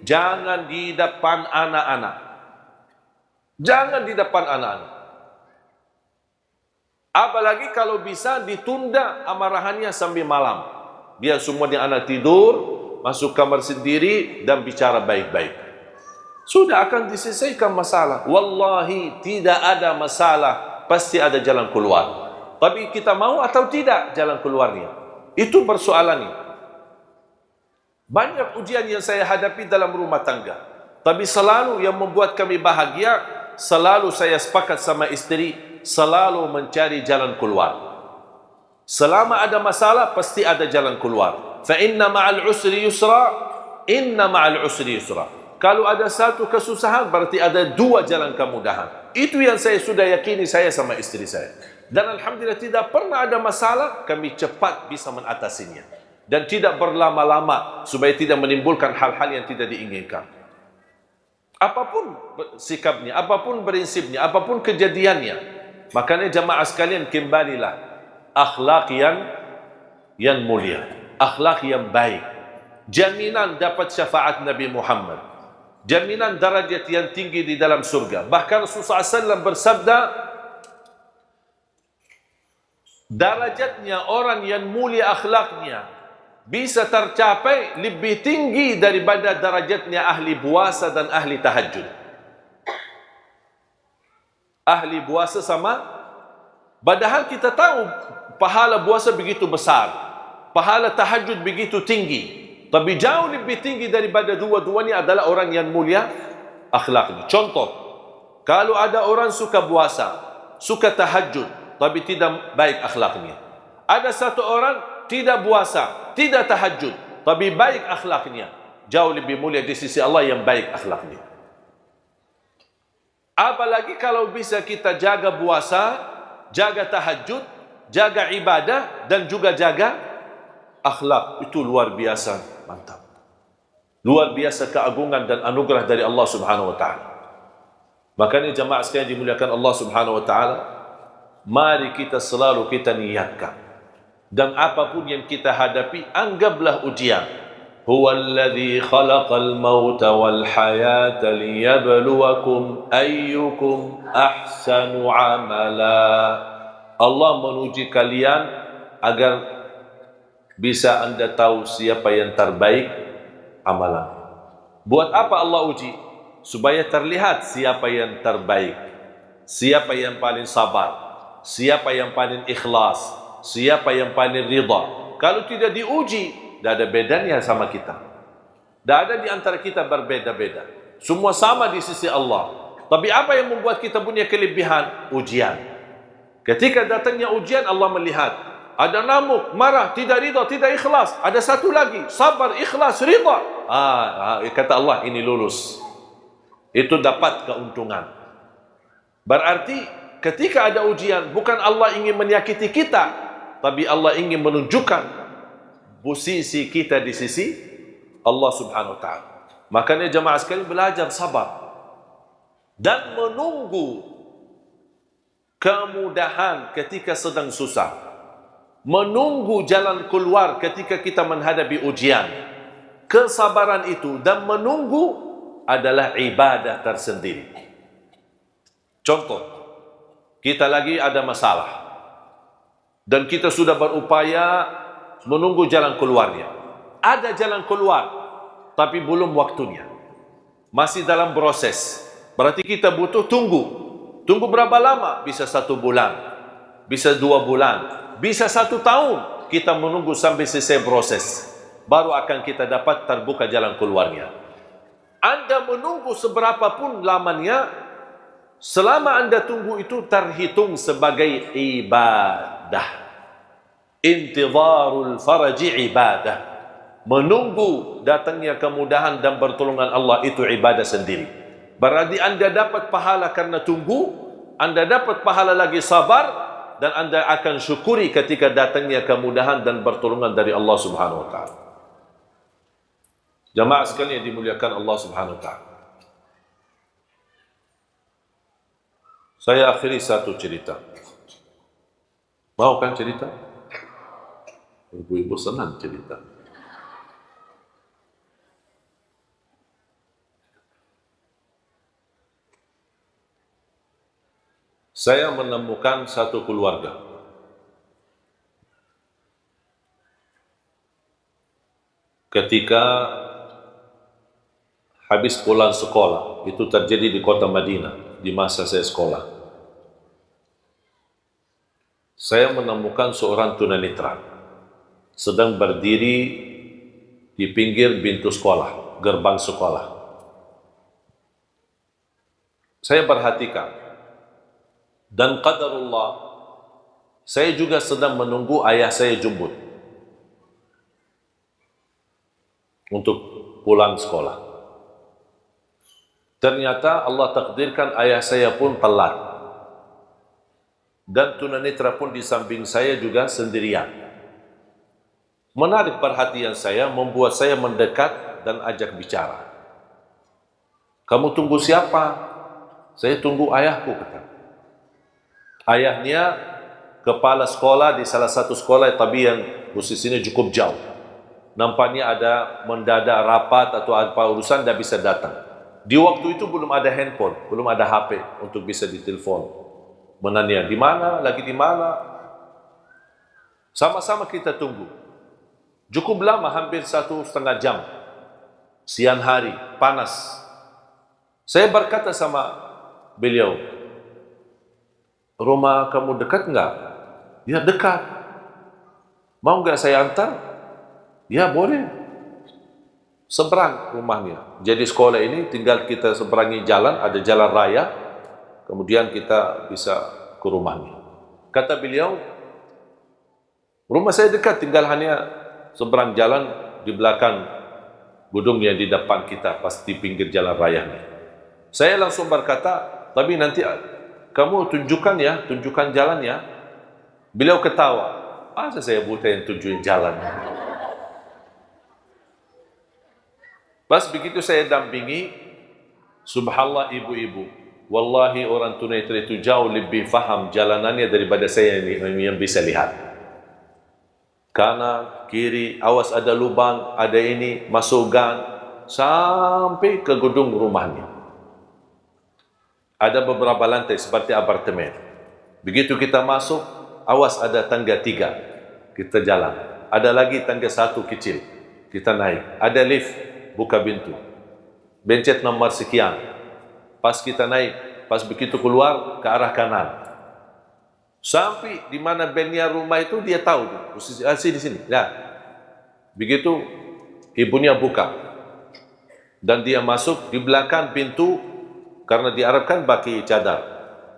jangan di depan anak-anak. Jangan di depan anak-anak. Apalagi kalau bisa ditunda amarahannya sampai malam. Biar semuanya anak tidur, masuk kamar sendiri dan bicara baik-baik. Sudah akan diselesaikan masalah. Wallahi tidak ada masalah, pasti ada jalan keluar. Tapi kita mau atau tidak jalan keluarnya, itu persoalannya. Banyak ujian yang saya hadapi dalam rumah tangga, tapi selalu yang membuat kami bahagia, selalu saya sepakat sama istri, selalu mencari jalan keluar. Selama ada masalah, pasti ada jalan keluar. Fa inna ma'al usri yusra, inna ma'al usri yusra. Kalau ada satu kesusahan, berarti ada dua jalan kemudahan. Itu yang saya sudah yakini saya sama istri saya. Dan alhamdulillah tidak pernah ada masalah, kami cepat bisa mengatasinya. Dan tidak berlama-lama, supaya tidak menimbulkan hal-hal yang tidak diinginkan. Apapun sikapnya, apapun prinsipnya, apapun kejadiannya, makanya jamaah sekalian, kembalilah akhlak yang mulia, akhlak yang baik. Jaminan dapat syafaat Nabi Muhammad, jaminan darajat yang tinggi di dalam surga. Bahkan Rasulullah SAW bersabda, darajatnya orang yang mulia akhlaknya bisa tercapai lebih tinggi daripada darajatnya ahli puasa dan ahli tahajud. ahli puasa sama, padahal kita tahu pahala puasa begitu besar, pahala tahajud begitu tinggi, tapi jauh lebih tinggi daripada dua-duanya adalah orang yang mulia akhlaknya. Contoh, kalau ada orang suka puasa, suka tahajud, tapi tidak baik akhlaknya. Ada satu orang tidak puasa, tidak tahajud, tapi baik akhlaknya, jauh lebih mulia di sisi Allah yang baik akhlaknya. Apalagi kalau bisa kita jaga puasa, jaga tahajud, jaga ibadah, dan juga jaga akhlak. Itu luar biasa, mantap. Luar biasa keagungan dan anugerah dari Allah Subhanahu wa ta'ala. Makanya jamaah sekalian dimuliakan Allah Subhanahu wa ta'ala, mari kita selalu kita niatkan, dan apapun yang kita hadapi, anggaplah ujian. Huwallazi khalaqal mauta wal hayata liyabluwakum ayyukum ahsanu amala. Allah menuji kalian agar bisa anda tahu siapa yang terbaik amalan. Buat apa Allah uji? Supaya terlihat siapa yang terbaik, siapa yang paling sabar, siapa yang paling ikhlas, siapa yang paling ridha. Kalau tidak diuji, tidak ada bedanya sama kita. Tidak ada di antara kita berbeda-beda. Semua sama di sisi Allah. Tapi apa yang membuat kita punya kelebihan? Ujian. Ketika datangnya ujian, Allah melihat. Ada namuk, marah, tidak ridha, tidak ikhlas. Ada satu lagi, sabar, ikhlas, ridha. Kata Allah, ini lulus. Itu dapat keuntungan. Berarti ketika ada ujian, bukan Allah ingin menyakiti kita, tapi Allah ingin menunjukkan posisi kita di sisi Allah Subhanahu wa ta'ala. Makanya jemaah sekalian belajar sabar dan menunggu kemudahan ketika sedang susah, menunggu jalan keluar ketika kita menghadapi ujian. Kesabaran itu dan menunggu adalah ibadah tersendiri. Contoh, kita lagi ada masalah dan kita sudah berupaya menunggu jalan keluarnya. Ada jalan keluar, tapi belum waktunya. Masih dalam proses. Berarti kita butuh tunggu. Tunggu berapa lama? Bisa 1 bulan, bisa 2 bulan, bisa 1 tahun. Kita menunggu sampai selesai proses, baru akan kita dapat terbuka jalan keluarnya. Anda menunggu seberapapun lamanya, selama Anda tunggu itu terhitung sebagai ibadah. Intidharul faraji ibadah. Menunggu datangnya kemudahan dan pertolongan Allah itu ibadah sendiri. Berarti Anda dapat pahala karena tunggu, Anda dapat pahala lagi sabar, dan Anda akan syukuri ketika datangnya kemudahan dan pertolongan dari Allah Subhanahu wa ta'ala. Jamaah sekalian yang dimuliakan Allah Subhanahu wa ta'ala, saya akhiri satu cerita. Mau kan cerita? Ibu-ibu senang cerita. Saya menemukan satu keluarga. Ketika habis pulang sekolah, itu terjadi di kota Madinah, di masa saya sekolah. Saya menemukan seorang tunanetra sedang berdiri di pinggir pintu sekolah, gerbang sekolah. Saya perhatikan, dan qadarullah, saya juga sedang menunggu ayah saya jemput untuk pulang sekolah. Ternyata Allah takdirkan ayah saya pun telat, dan tunanetra pun di samping saya juga sendirian. Menarik perhatian saya, membuat saya mendekat dan ajak bicara. Kamu tunggu siapa? Saya tunggu ayahku, kata. Ayahnya kepala sekolah di salah satu sekolah, tapi yang posisinya cukup jauh. Nampaknya ada mendadak rapat atau apa urusan, tidak bisa datang. Di waktu itu belum ada handphone, belum ada HP untuk bisa ditelepon. Menanya, di mana? Lagi di mana? Sama-sama kita tunggu. Cukup lama, hampir 1,5 jam. Siang hari, panas. Saya berkata sama beliau, rumah kamu dekat enggak? Ya dekat. Mau enggak saya antar? Ya boleh. Seberang rumahnya. Jadi sekolah ini tinggal kita seberangi jalan, ada jalan raya, kemudian kita bisa ke rumahnya. Kata beliau, rumah saya dekat, tinggal hanya seberang jalan di belakang gedung yang di depan kita, pasti pinggir jalan raya ini. Saya langsung berkata, tapi nanti kamu tunjukkan ya, tunjukkan jalan ya. Beliau ketawa, masa saya buta yang tunjukin jalan? Pas begitu saya dampingi, subhanallah ibu-ibu, wallahi orang tunanetra itu jauh lebih faham jalanannya daripada saya yang bisa lihat. Kanan, kiri, awas ada lubang, ada ini, masuk gang, sampai ke gedung rumahnya. Ada beberapa lantai seperti apartemen. Begitu kita masuk, awas ada tangga 3, kita jalan. Ada lagi tangga 1 kecil, kita naik. Ada lift, buka pintu. Bencet nomor sekian. Pas kita naik, pas begitu keluar ke arah kanan. Sampai di mana bandnya rumah itu dia tahu posisi di sini. Nah, begitu ibunya buka dan dia masuk di belakang pintu karena diharapkan pakai cadar.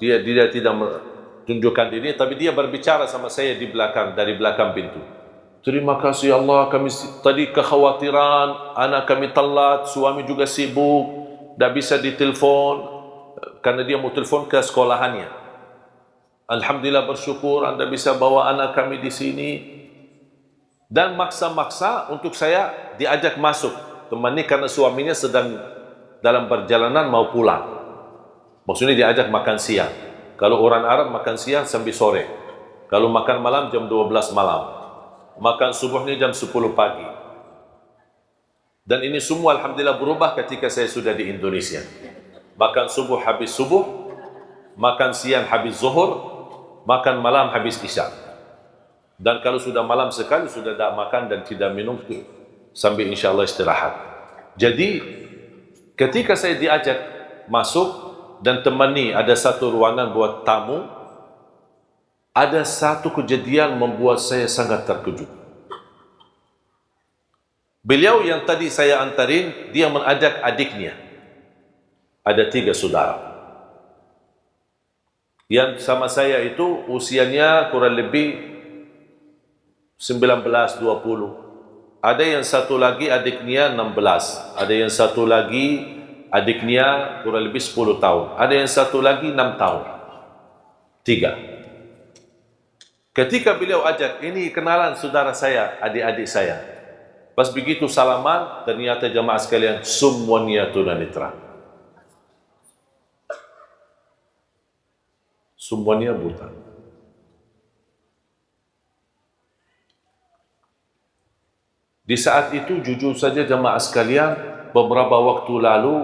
Dia tidak menunjukkan diri, tapi dia berbicara sama saya di belakang, dari belakang pintu. Terima kasih Allah, kami tadi kekhawatiran, anak kami telat, suami juga sibuk, tidak bisa ditelepon karena dia mau telepon ke sekolahannya. Alhamdulillah bersyukur Anda bisa bawa anak kami di sini. Dan maksa-maksa untuk saya diajak masuk temani karena suaminya sedang dalam perjalanan mau pulang. Maksudnya diajak makan siang. Kalau orang Arab makan siang sampai sore. Kalau makan malam jam 12 malam. Makan subuhnya jam 10 pagi. Dan ini semua alhamdulillah berubah ketika saya sudah di Indonesia. Makan subuh habis subuh, makan siang habis zuhur, makan malam habis isya. Dan kalau sudah malam sekali, sudah tidak makan dan tidak minum sampai insya Allah istirahat. Jadi ketika saya diajak masuk dan temani ada satu ruangan buat tamu, ada satu kejadian membuat saya sangat terkejut. Beliau yang tadi saya antarin, dia mengajak adiknya. Ada 3 saudara. Yang sama saya itu usianya kurang lebih 19-20. Ada yang satu lagi adiknya 16. Ada yang satu lagi adiknya kurang lebih 10 tahun. Ada yang satu lagi 6 tahun. 3. Ketika beliau ajak, ini kenalan saudara saya, adik-adik saya. Pas begitu salaman, ternyata jamaah sekalian semuanya tunanetra. Semuanya buta. Di saat itu jujur saja jamaah sekalian, beberapa waktu lalu,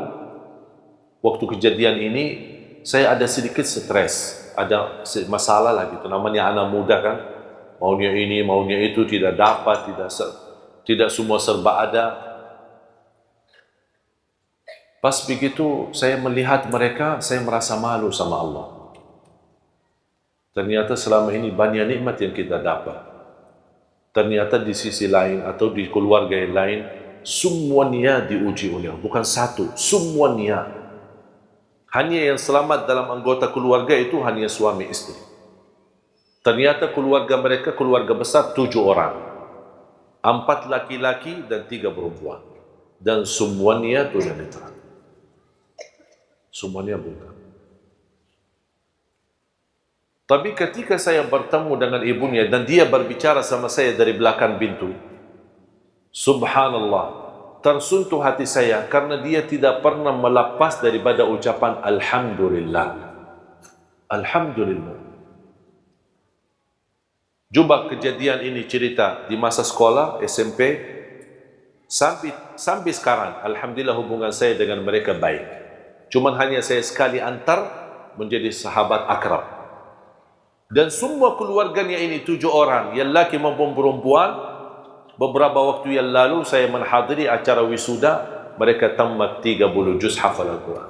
waktu kejadian ini, saya ada sedikit stres. Ada masalah lah gitu, namanya anak muda kan, maunya ini, maunya itu, tidak dapat, tidak semua serba ada. Pas begitu saya melihat mereka, saya merasa malu sama Allah. Ternyata selama ini banyak nikmat yang kita dapat. Ternyata di sisi lain atau di keluarga yang lain, semuanya diuji oleh Allah, bukan satu, semuanya. Hanya yang selamat dalam anggota keluarga itu hanya suami istri. Ternyata keluarga mereka keluarga besar 7 orang. 4 laki-laki dan 3 perempuan. Dan semuanya tunanetra. Semuanya buta. Tapi ketika saya bertemu dengan ibunya dan dia berbicara sama saya dari belakang pintu, subhanallah, tersentuh hati saya karena dia tidak pernah melepas daripada ucapan Alhamdulillah. Alhamdulillah. Coba kejadian ini cerita di masa sekolah, SMP, sampai sekarang, alhamdulillah hubungan saya dengan mereka baik. Cuman hanya saya sekali antar menjadi sahabat akrab. Dan semua keluarganya ini 7 orang, yang laki maupun perempuan. Beberapa waktu yang lalu saya menghadiri acara wisuda, mereka tamat 30 juz hafal Al-Quran.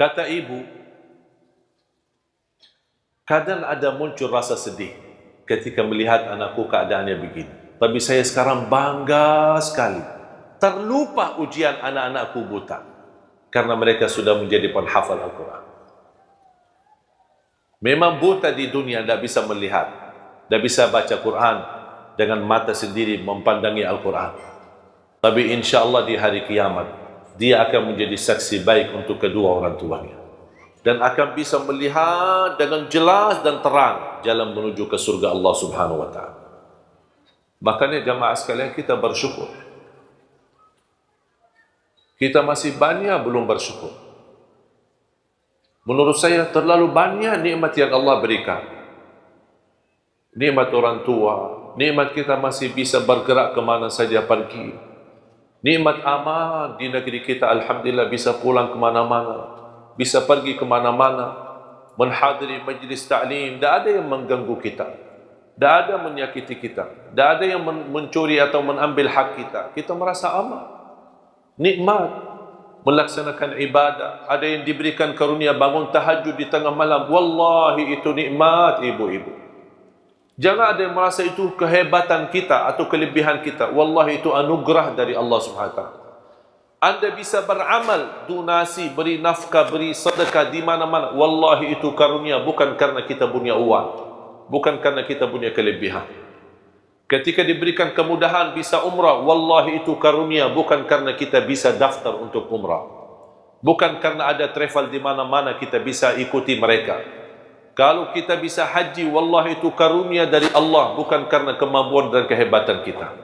Kata ibu, kadang ada muncul rasa sedih ketika melihat anakku keadaannya begini. Tapi saya sekarang bangga sekali. Terlupa ujian anak-anakku buta. Karena mereka sudah menjadi penghafal Al-Quran. Memang buta di dunia tidak bisa melihat. Tidak bisa baca Quran dengan mata sendiri mempandangi Al-Quran. Tapi insya Allah di hari kiamat, dia akan menjadi saksi baik untuk kedua orang tuanya. Dan akan bisa melihat dengan jelas dan terang jalan menuju ke surga Allah Subhanahu wa ta'ala. Makanya jamaah sekalian, kita bersyukur. Kita masih banyak belum bersyukur. Menurut saya terlalu banyak nikmat yang Allah berikan. Nikmat orang tua, nikmat kita masih bisa bergerak kemana saja pergi. Nikmat aman di negeri kita, alhamdulillah bisa pulang kemana-mana, bisa pergi kemana-mana, menghadiri majlis ta'lim, tidak ada yang mengganggu kita, tidak ada yang menyakiti kita, tidak ada yang mencuri atau mengambil hak kita. Kita merasa aman, nikmat, melaksanakan ibadah. Ada yang diberikan karunia bangun tahajud di tengah malam. Wallahi itu nikmat, ibu-ibu. Jangan ada yang merasa itu kehebatan kita atau kelebihan kita. Wallahi itu anugerah dari Allah Subhanahu wa ta'ala. Anda bisa beramal, donasi, beri nafkah, beri sedekah di mana-mana. Wallahi itu karunia, bukan karena kita punya uang, bukan karena kita punya kelebihan. Ketika diberikan kemudahan bisa umrah, wallahi itu karunia, bukan karena kita bisa daftar untuk umrah, bukan karena ada travel di mana-mana kita bisa ikuti mereka. Kalau kita bisa haji, wallahi itu karunia dari Allah, bukan karena kemampuan dan kehebatan kita.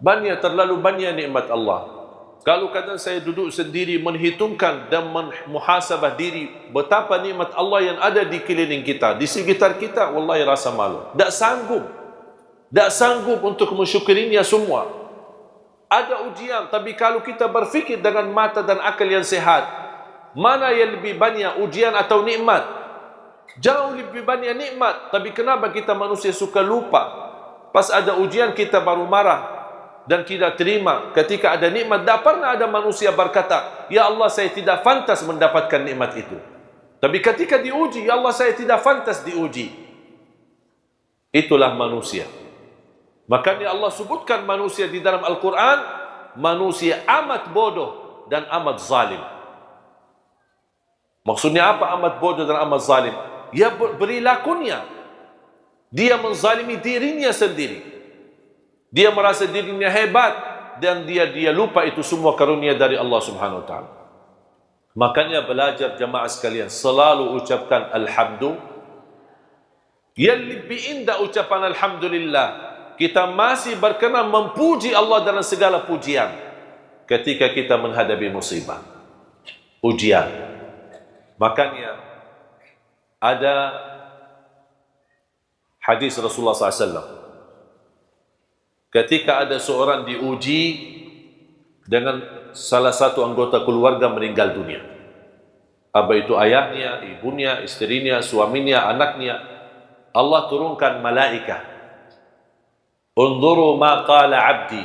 Banyak, terlalu banyak nikmat Allah. Kalau kadang saya duduk sendiri menghitungkan dan muhasabah diri betapa nikmat Allah yang ada di keliling kita, di sekitar kita, wallahi rasa malu. Tak sanggup untuk mensyukurinya semua. Ada ujian, tapi kalau kita berfikir dengan mata dan akal yang sehat, mana yang lebih banyak, ujian atau nikmat? Jauh lebih banyak nikmat. Tapi kenapa kita manusia suka lupa? Pas ada ujian kita baru marah dan tidak terima. Ketika ada nikmat, tak pernah ada manusia berkata, ya Allah, saya tidak pantas mendapatkan nikmat itu. Tapi ketika diuji, ya Allah, saya tidak pantas diuji. Itulah manusia. Makanya Allah sebutkan manusia di dalam Al-Quran, manusia amat bodoh dan amat zalim. Maksudnya apa amat bodoh dan amat zalim? Ya perilakunya, dia menzalimi dirinya sendiri. Dia merasa dirinya hebat dan dia lupa itu semua karunia dari Allah Subhanahu wa ta'ala. Makanya belajar jemaah sekalian, selalu ucapkan alhamdulillah. Yang lebih indah ucapan alhamdulillah, kita masih berkenan memuji Allah dalam segala pujian ketika kita menghadapi musibah, ujian. Makanya ada hadis Rasulullah SAW, ketika ada seorang diuji dengan salah satu anggota keluarga meninggal dunia, apa itu ayahnya, ibunya, istrinya, suaminya, anaknya, Allah turunkan malaikat. Unzuru ma qala abdi,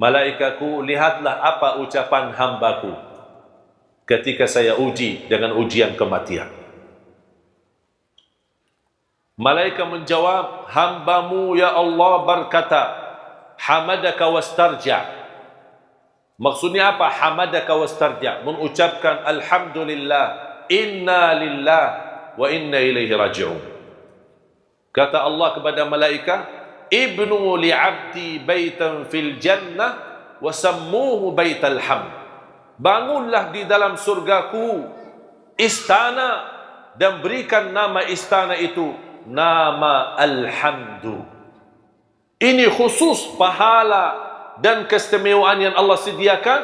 malaikatku, lihatlah apa ucapan hambaku ketika saya uji dengan ujian kematian. Malaikat menjawab, hambamu ya Allah berkata, hamadaka wastarja. Maksudnya apa? Hamadaka wastarja, mengucapkan alhamdulillah, inna lillah wa inna ilaihi raji'un. Kata Allah kepada malaikat, ibnu li'abdi baitan fil jannah wa sammuhu baital hamd. Bangunlah di dalam surgaku istana dan berikan nama istana itu nama Alhamdu. Ini khusus pahala dan keistimewaan yang Allah sediakan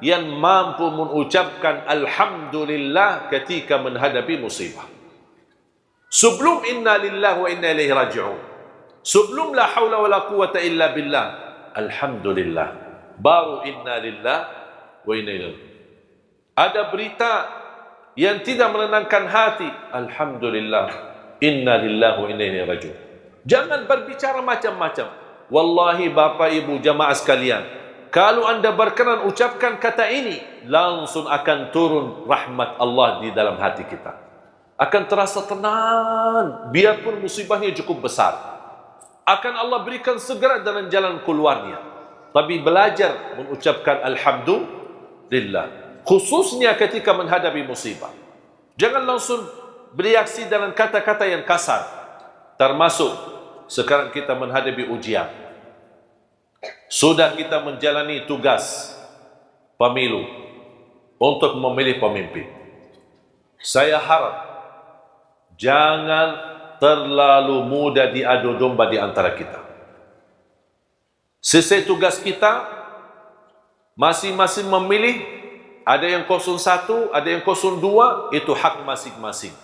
yang mampu mengucapkan Alhamdulillah ketika menghadapi musibah. Sebelum inna lillahi wa inna ilaihi raji'un, sebelum la hawla wa la quwata illa billah, Alhamdulillah, baru inna lillahi wa inna ilaihi. Ada berita yang tidak menenangkan hati, Alhamdulillah, inna lillahi wa inna ilaihi raji'un. Jangan berbicara macam-macam. Wallahi Bapak Ibu jamaah sekalian, kalau anda berkenan ucapkan kata ini langsung akan turun rahmat Allah di dalam hati kita. Akan terasa tenang, biarpun musibahnya cukup besar. Akan Allah berikan segera dalam jalan keluarnya. Tapi belajar mengucapkan Alhamdulillah. Khususnya ketika menghadapi musibah. Jangan langsung bereaksi dengan kata-kata yang kasar. Termasuk sekarang kita menghadapi ujian. Sudah kita menjalani tugas pemilu untuk memilih pemimpin. Saya harap jangan terlalu mudah diadu domba di antara kita. Selesai tugas kita, masing-masing memilih, ada yang 01, ada yang 02, itu hak masing-masing.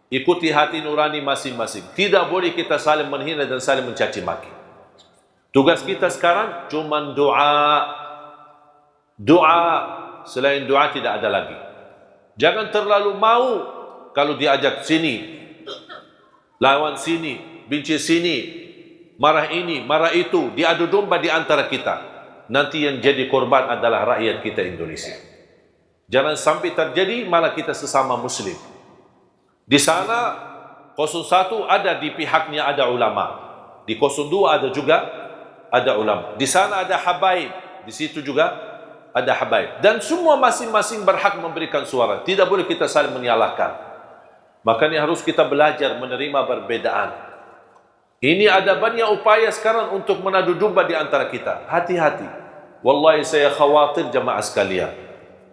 Ikuti hati nurani masing-masing. Tidak boleh kita saling menghina dan saling mencaci maki. Tugas kita sekarang cuma doa. Doa, selain doa tidak ada lagi. Jangan terlalu mau kalau diajak sini, lawan sini, benci sini, marah ini, marah itu, diadu domba di antara kita. Nanti yang jadi korban adalah rakyat kita Indonesia. Jangan sampai terjadi, malah kita sesama muslim. Di sana 01 ada di pihaknya ada ulama. Di 02 ada juga ada ulama. Di sana ada habaib, di situ juga ada habaib. Dan semua masing-masing berhak memberikan suara. Tidak boleh kita saling menyalahkan. Makanya harus kita belajar menerima perbedaan. Ini ada banyak upaya sekarang untuk menadu domba di antara kita. Hati-hati. Wallahi saya khawatir jamaah sekalian.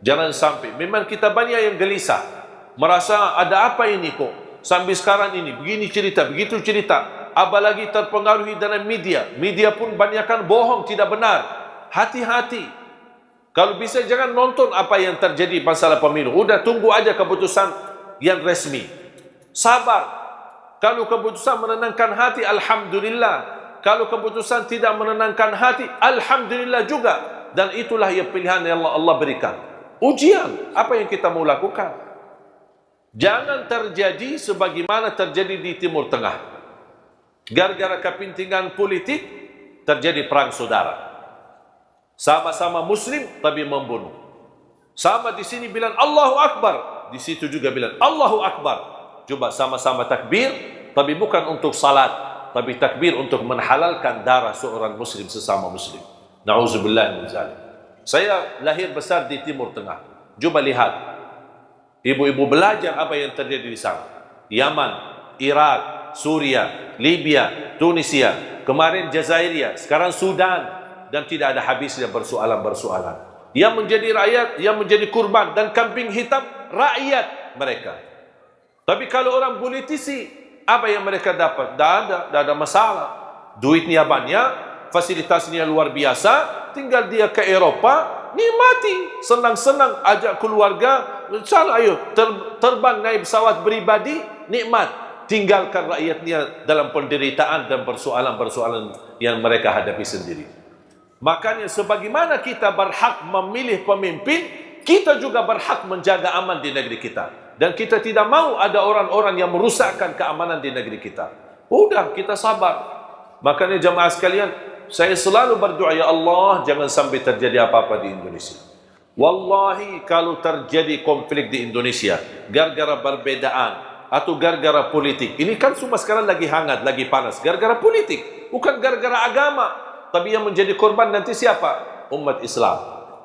Jangan sampai. Memang kita banyak yang gelisah. Merasa ada apa ini kok? Sampai sekarang ini. Begini cerita, begitu cerita. Apalagi terpengaruhi dalam media. Media pun banyakkan bohong, tidak benar. Hati-hati. Kalau bisa jangan nonton apa yang terjadi masalah pemilu. Udah tunggu aja keputusan yang resmi. Sabar. Kalau keputusan menenangkan hati, Alhamdulillah. Kalau keputusan tidak menenangkan hati, Alhamdulillah juga. Dan itulah yang pilihan yang Allah berikan. Ujian, apa yang kita mau lakukan? Jangan terjadi sebagaimana terjadi di Timur Tengah. Gara-gara kepentingan politik, terjadi perang saudara. Sama-sama muslim, tapi membunuh. Sama di sini bilang Allahu Akbar. Di situ juga bilang Allahu Akbar. Coba sama-sama takbir, tapi bukan untuk salat, tapi takbir untuk menghalalkan darah seorang muslim sesama muslim. Na'udzubillah min zalik. Saya lahir besar di Timur Tengah. Coba lihat. Ibu-ibu belajar apa yang terjadi di sana. Yaman, Irak, Suria, Libya, Tunisia, kemarin Jazairia, sekarang Sudan, dan tidak ada habisnya persoalan-persoalan. Yang menjadi rakyat, yang menjadi kurban dan kambing hitam, rakyat mereka. Tapi kalau orang politisi, apa yang mereka dapat? Tidak ada masalah. Duitnya banyak, fasilitasnya luar biasa, tinggal dia ke Eropa, nikmati, senang-senang, ajak keluarga, sana ayo, terbang naik pesawat pribadi, nikmat. Tinggalkan rakyatnya dalam penderitaan dan persoalan-persoalan yang mereka hadapi sendiri. Makanya sebagaimana kita berhak memilih pemimpin, kita juga berhak menjaga aman di negeri kita. Dan kita tidak mau ada orang-orang yang merusakkan keamanan di negeri kita. Udah, kita sabar. Makanya jemaah sekalian, saya selalu berdoa, ya Allah, jangan sampai terjadi apa-apa di Indonesia. Wallahi, kalau terjadi konflik di Indonesia, gara-gara perbedaan, atau gara-gara politik, ini kan semua sekarang lagi hangat, lagi panas, gara-gara politik, bukan gara-gara agama. Tapi yang menjadi korban nanti siapa? Umat Islam.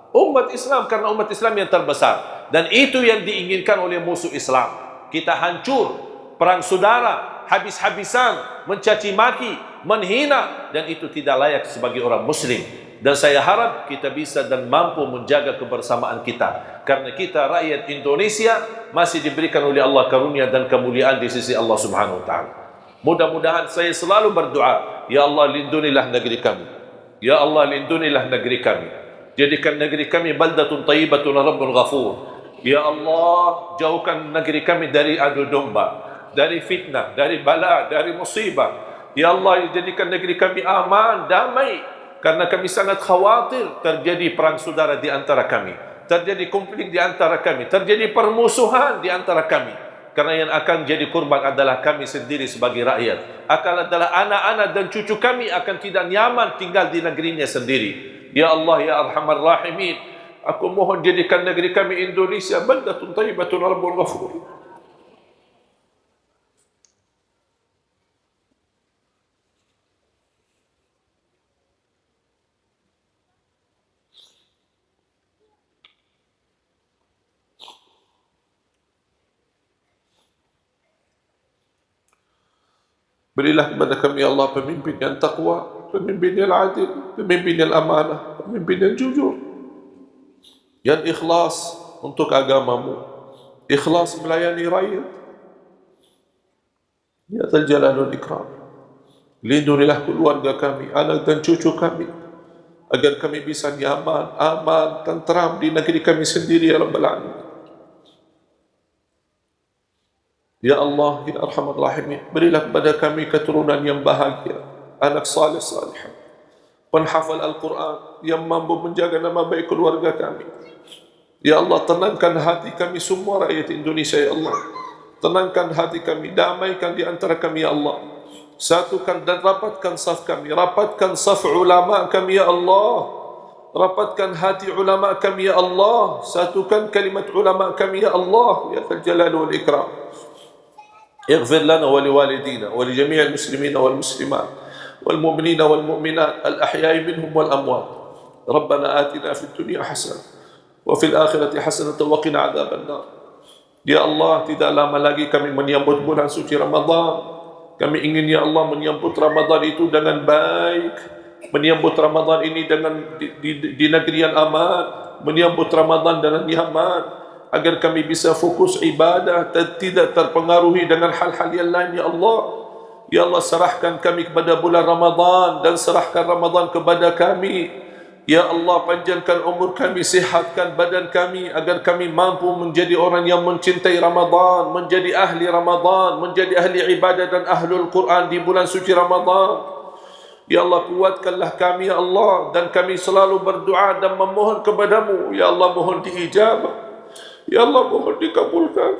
Umat Islam, karena umat Islam yang terbesar. Dan itu yang diinginkan oleh musuh Islam. Kita hancur, perang saudara, habis-habisan, mencaci maki, menghina, dan itu tidak layak sebagai orang muslim. Dan saya harap kita bisa dan mampu menjaga kebersamaan kita. Karena kita rakyat Indonesia masih diberikan oleh Allah karunia dan kemuliaan di sisi Allah Subhanahu wa taala. Mudah-mudahan saya selalu berdoa, ya Allah, lindunilah negeri kami. Ya Allah, lindunilah negeri kami. Jadikan negeri kami baldatun thayyibatun rabbun ghafur. Ya Allah, jauhkan negeri kami dari adu domba, dari fitnah, dari bala, dari musibah. Ya Allah, jadikan negeri kami aman, damai. Karena kami sangat khawatir terjadi perang saudara di antara kami, terjadi konflik di antara kami, terjadi permusuhan di antara kami. Karena yang akan jadi korban adalah kami sendiri sebagai rakyat. Akan adalah anak-anak dan cucu kami akan tidak nyaman tinggal di negerinya sendiri. Ya Allah, ya Arhamar Rahimin, Aku mohon jadikan negeri kami Indonesia baldatun thayyibatun rabbun ghafur. Berilah kepada kami ya Allah pemimpin yang takwa, pemimpin yang adil, pemimpin yang amanah, pemimpin yang jujur, yang ikhlas untuk agamamu, ikhlas melayani rakyat. Ya Dzal Jalal wal Ikram. Lindungilah keluarga kami, anak dan cucu kami, agar kami bisa nyaman, aman, tenteram di negeri kami sendiri ya Rabbal Alamin. Ya Allah, ya Arhamar Rahimin, berilah kepada kami keturunan yang bahagia, anak saleh salihah, penghafal Al-Quran yang mampu menjaga nama baik keluarga kami. Ya Allah, tenangkan hati kami semua rakyat Indonesia ya Allah. Tenangkan hati kami, damaikan di antara kami ya Allah. Satukan dan rapatkan saf kami, rapatkan saf ulama kami ya Allah. Rapatkan hati ulama kami ya Allah. Satukan kalimat ulama kami ya Allah. Ya Dzal Jalal wal Ikram. اغفر لنا ولوالدينا ولجميع المسلمين والمسلمات والمؤمنين والمؤمنات الأحياء منهم والأموات. ربنا آتنا في الدنيا حسنة وفي الآخرة حسنة وقنا عذاب النار. Ya Allah, tidak lama lagi kami menyambut bulan suci Ramadan. Kami ingin ya Allah menyambut Ramadan itu dengan baik, menyambut Ramadan ini dengan di negeri yang aman, menyambut Ramadan dengan nyaman, agar kami bisa fokus ibadah dan tidak terpengaruhi dengan hal-hal yang lain ya Allah. Ya Allah, serahkan kami kepada bulan Ramadan dan serahkan Ramadan kepada kami. Ya Allah, panjangkan umur kami, sihatkan badan kami agar kami mampu menjadi orang yang mencintai Ramadan, menjadi ahli Ramadan, menjadi ahli ibadah dan ahlul Quran di bulan suci Ramadan. Ya Allah, kuatkanlah kami ya Allah, dan kami selalu berdoa dan memohon kepadamu. Ya Allah, mohon diijabah. Ya Allah, mohon dikabulkan.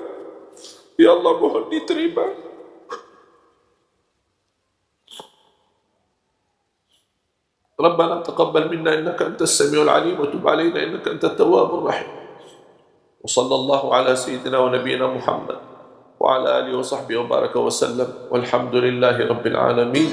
Ya Allah, mohon diterima. Rabbana taqabbal minna innaka antas samiul alim wa tub alaina innaka antat tawwabur rahim. Wa sallallahu ala sayyidina wa nabiyyina Muhammad wa ala alihi wa sahbihi wa baraka wa sallam. Walhamdulillahi rabbil alamin.